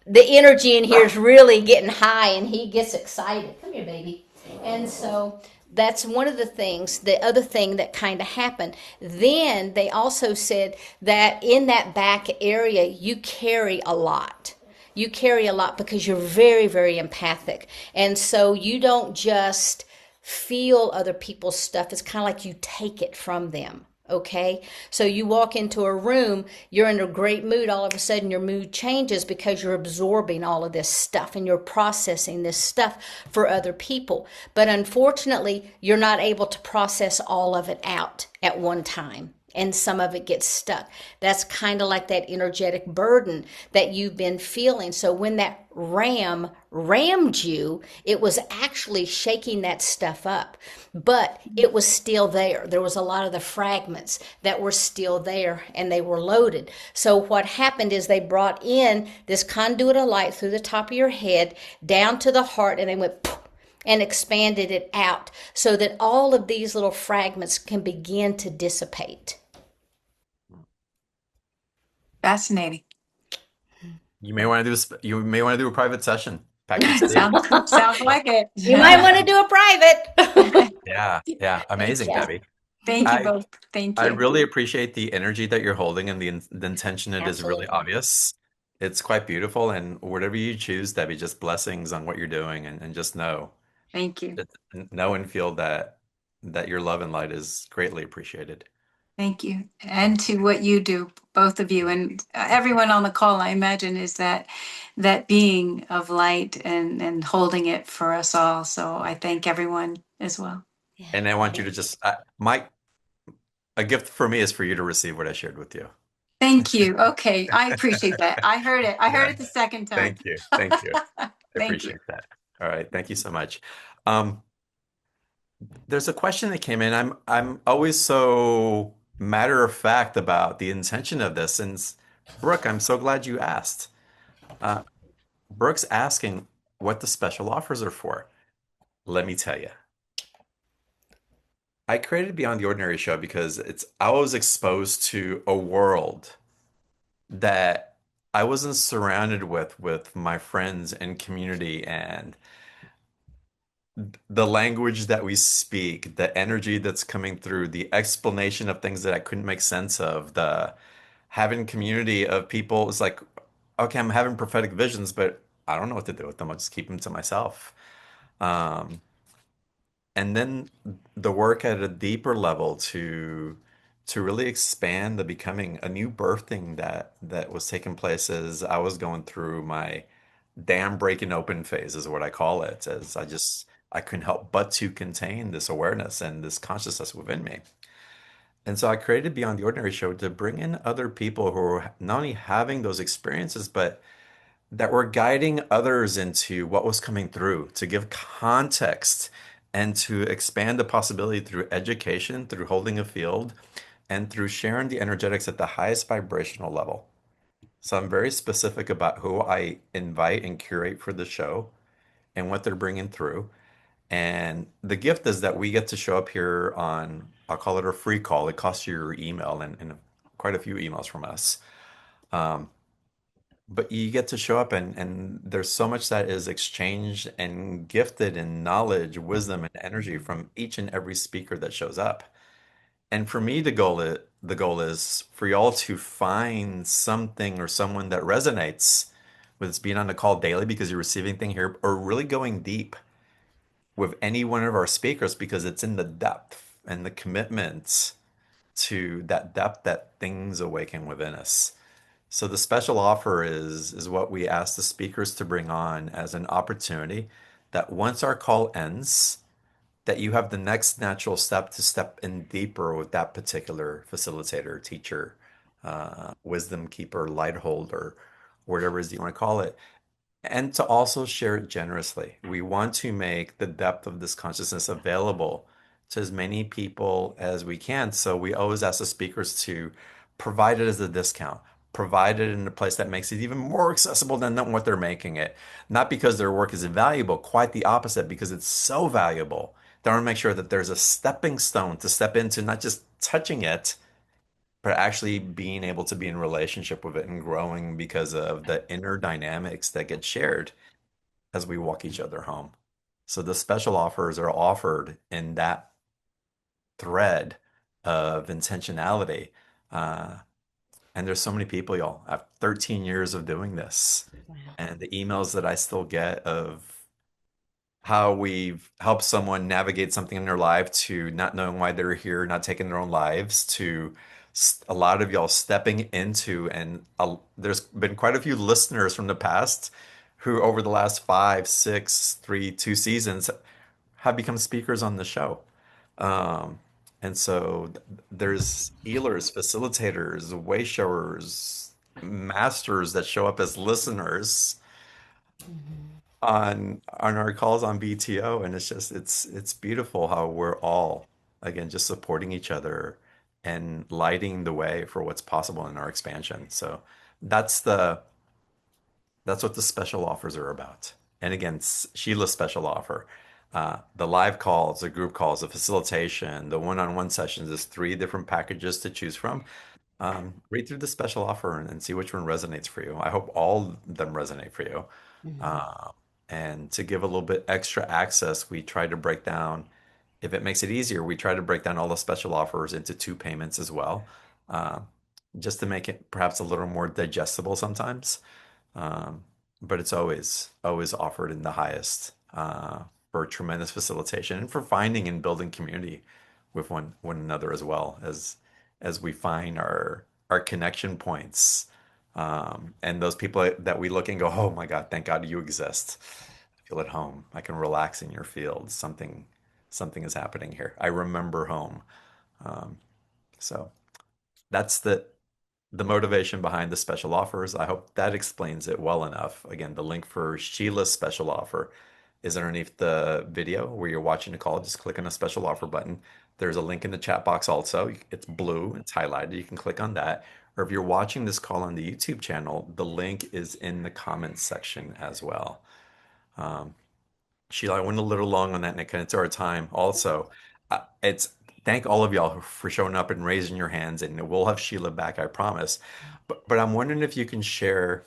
the energy in here is really getting high, and he gets excited. Come here, baby. And so that's one of the things. The other thing that kind of happened, then they also said that in that back area, you carry a lot. You carry a lot because you're very, very empathic. And so you don't just feel other people's stuff. It's kind of like you take it from them. Okay, so you walk into a room, you're in a great mood, all of a sudden your mood changes because you're absorbing all of this stuff and you're processing this stuff for other people. But unfortunately, you're not able to process all of it out at one time. And some of it gets stuck. That's kind of like that energetic burden that you've been feeling. So when that ram rammed you, it was actually shaking that stuff up, but it was still there. There was a lot of the fragments that were still there, and they were loaded. So what happened is they brought in this conduit of light through the top of your head down to the heart, and they went poof, and expanded it out so that all of these little fragments can begin to dissipate.
Fascinating.
You may want to do a private session. Pack your stage.
Sounds like it.
You might want to do a private.
Yeah. Amazing,
Yeah.
Debbie.
Thank you
I
both. Thank
I
you.
really appreciate the energy that you're holding, and the intention. It is really
Absolutely.
obvious. It's quite beautiful, and whatever you choose, Debbie, just blessings on what you're doing, and just
Thank you.
just know and feel that your love and light is greatly appreciated.
Thank you. And to what you do, both of you and everyone on the call, I imagine, is that being of light and holding it for us all. So I thank everyone as well.
Yeah.
And I want you to
Thank you.
just, my, a gift for me is for you to receive what I shared with you.
Thank you. Okay, I appreciate that. I heard it. I heard
Yeah.
it the second time.
Thank you. Thank you. I
Thank you.
appreciate that. All right. Thank you so much. Um, there's a question that came in. I'm always so matter of fact about the intention of this. And Brooke, I'm so glad you asked. Uh, Brooke's asking what the special offers are for. Let me tell you. I created Beyond the Ordinary show because I was exposed to a world that I wasn't surrounded with my friends and community, and the language that we speak, the energy that's coming through, the explanation of things that I couldn't make sense of, the having community of people. It's like, okay, I'm having prophetic visions, but I don't know what to do with them. I'll just keep them to myself. Um, and then the work at a deeper level to really expand the becoming, a new birthing that was taking place as I was going through my dam breaking open phase is what I call it, as I couldn't help but to contain this awareness and this consciousness within me. And so I created Beyond the Ordinary show to bring in other people who are not only having those experiences, but that were guiding others into what was coming through, to give context and to expand the possibility through education, through holding a field, and through sharing the energetics at the highest vibrational level. So I'm very specific about who I invite and curate for the show and what they're bringing through. And the gift is that we get to show up here on, I'll call it a free call. It costs you your email and quite a few emails from us. Um, but you get to show up and there's so much that is exchanged and gifted in knowledge, wisdom, and energy from each and every speaker that shows up. And for me, the goal is for y'all to find something or someone that resonates with it's being on the call daily because you're receiving thing here, or really going deep with any one of our speakers because it's in the depth and the commitment to that depth that things awaken within us. So the special offer is what we ask the speakers to bring on as an opportunity that once our call ends, that you have the next natural step to step in deeper with that particular facilitator, teacher, wisdom keeper, light holder, whatever it is you want to call it, and to also share it generously. We want to make the depth of this consciousness available to as many people as we can. So we always ask the speakers to provide it as a discount, provide it in a place that makes it even more accessible than what they're making it. Not because their work is invaluable, quite the opposite, because it's so valuable. They want to make sure that there's a stepping stone to step into, not just touching it, but actually being able to be in relationship with it and growing because of the inner dynamics that get shared as we walk each other home. So the special offers are offered in that thread of intentionality. Uh, and there's so many people, y'all. I have 13 years of doing this,
Wow.
and the emails that I still get of how we've helped someone navigate something in their life to not knowing why they're here, not taking their own lives, to a lot of y'all stepping into, and there's been quite a few listeners from the past who, over the last 2 seasons, have become speakers on the show. Um, and so there's healers, facilitators, way showers, masters that show up as listeners
Mhm.
on our calls on BTO, and it's beautiful how we're all again just supporting each other and lighting the way for what's possible in our expansion. So that's the that's what the special offers are about. And again, Sheila's special offer. The live calls, the group calls, the facilitation, the one-on-one sessions is three different packages to choose from. Read through the special offer and see which one resonates for you. I hope all of them resonate for you.
Mhm.
Uh, and to give a little bit extra access, we try to break down, if it makes it easier, we try to break down all the special offers into two payments as well, uh, just to make it perhaps a little more digestible sometimes. Um, but it's always offered in the highest for tremendous facilitation and for finding and building community with one another as well as we find our connection points. And those people that we look and go, oh my God, thank God you exist. I feel at home. I can relax in your field. Something is happening here. I remember home. Um, so that's the motivation behind the special offers. I hope that explains it well enough. Again, the link for Sheila's special offer is underneath the video where you're watching the call. Just click on the special offer button. There's a link in the chat box also. It's blue, it's highlighted. You can click on that. Or if you're watching this call on the YouTube channel, the link is in the comments section as well. Um, Sheila, I went a little long on that, Nick, and it's our time. Also, it's thank all of y'all for showing up and raising your hands, and we'll have Sheila back, I promise. But I'm wondering if you can share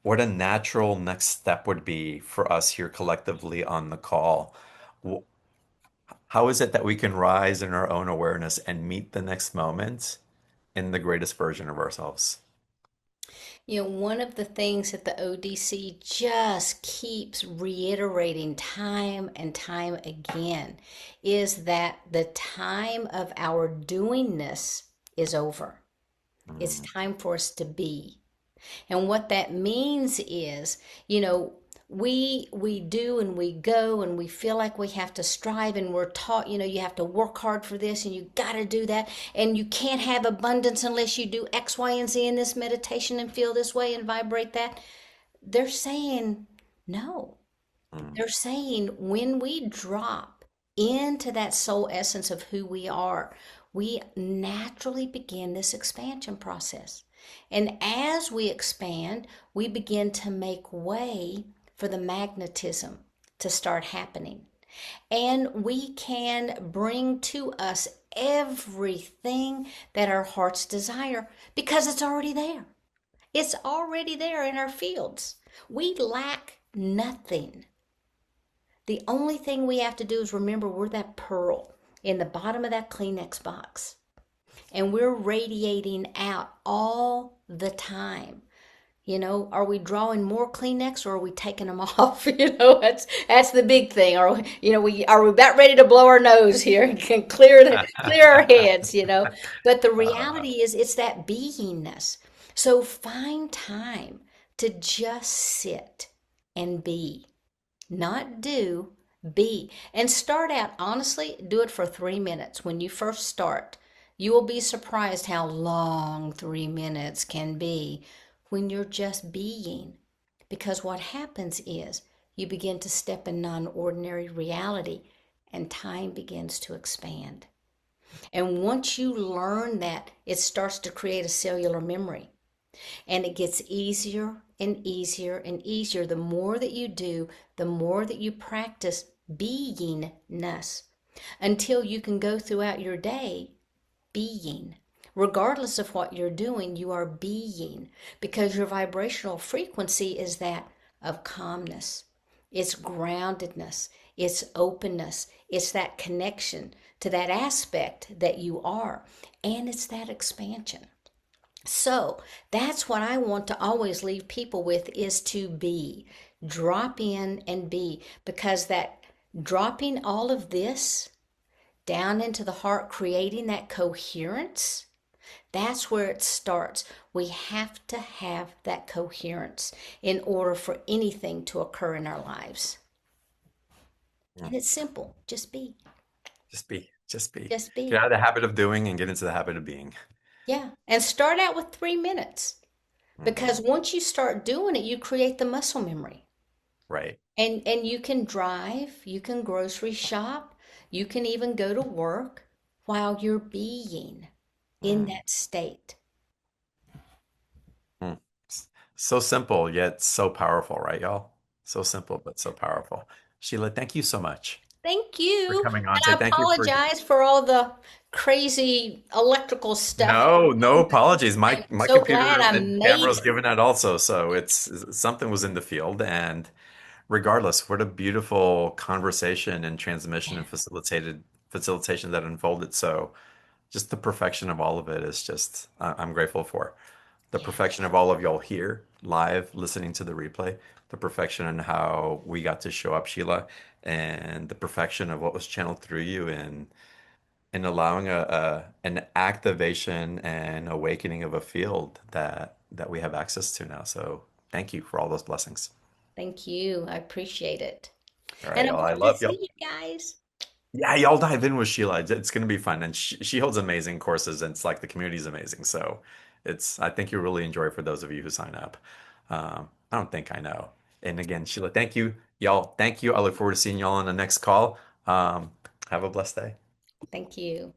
what a natural next step would be for us here collectively on the call. Wh- How is it that we can rise in our own awareness and meet the next moment in the greatest version of ourselves?
One of the things that the ODC just keeps reiterating time and time again is that the time of our doingness is over. It's
Mm,
time for us to be. And what that means is, we do and we go and we feel like we have to strive and we're taught, you have to work hard for this and you got to do that and you can't have abundance unless you do X, Y, and Z in this meditation and feel this way and vibrate that. They're saying no.
mm,
They're saying when we drop into that soul essence of who we are, we naturally begin this expansion process. And as we expand, we begin to make way for the magnetism to start happening. And we can bring to us everything that our hearts desire because it's already there. It's already there in our fields. We lack nothing. The only thing we have to do is remember we're that pearl in the bottom of that Kleenex box. And we're radiating out all the time. Are we drawing more Kleenex or are we taking them off? That's the big thing. Are we about ready to blow our nose here and can clear our heads. But the
uh,
reality is it's that beingness. So find time to just sit and be. Not do, be. And start out, honestly, do it for 3 minutes. When you first start, you will be surprised how long 3 minutes can be when you're just being. Because what happens is you begin to step in non ordinary reality and time begins to expand. And once you learn that, it starts to create a cellular memory. And it gets easier and easier and easier. The more that you do, the more that you practice beingness until you can go throughout your day being. Regardless of what you're doing, you are being because your vibrational frequency is that of calmness. It's groundedness. It's openness. It's that connection to that aspect that you are. And it's that expansion. So that's what I want to always leave people with is to be. Drop in and be because that dropping all of this down into the heart, creating that coherence, that's where it starts. We have to have that coherence in order for anything to occur in our lives.
mm.
And it's simple. Just be.
Just be, just be.
Just
Get
be.
out of the habit of doing and get into the habit of being.
Yeah. And start out with 3 minutes
Hmm.
because once you start doing it, you create the muscle memory.
Right.
And you can drive, you can grocery shop, you can even go to work while you're being in
Mm.
that state.
Mm. So simple, yet so powerful, right, y'all? So simple, but so powerful. Sheila, thank you so much
Thank
for
you.
coming on
And
today.
I
Thank you for
apologize for all the crazy electrical stuff.
no apologies.
I'm
My
so glad
computer
I
and
made
camera's
it.
given that also, so it's something was in the field. And regardless, what a beautiful conversation and transmission and facilitation that unfolded. So just the perfection of all of it is just I'm grateful for. The
Yeah.
perfection of all of y'all here live listening to the replay, the perfection in how we got to show up, Sheila, and the perfection of what was channeled through you and allowing an activation and awakening of a field that we have access to now. So thank you for all those blessings.
Thank you. I appreciate it.
All
And
right,
I
y'all. I
hope to
love
see
y'all.
you guys.
Yeah, y'all dive in with Sheila. It's going to be fun, and she holds amazing courses, and it's like the community is amazing. So it's I think you'll really enjoy it for those of you who sign up. I don't think I know. And again, Sheila, thank you, y'all. Thank you. I look forward to seeing y'all on the next call. Have a blessed day.
Thank you.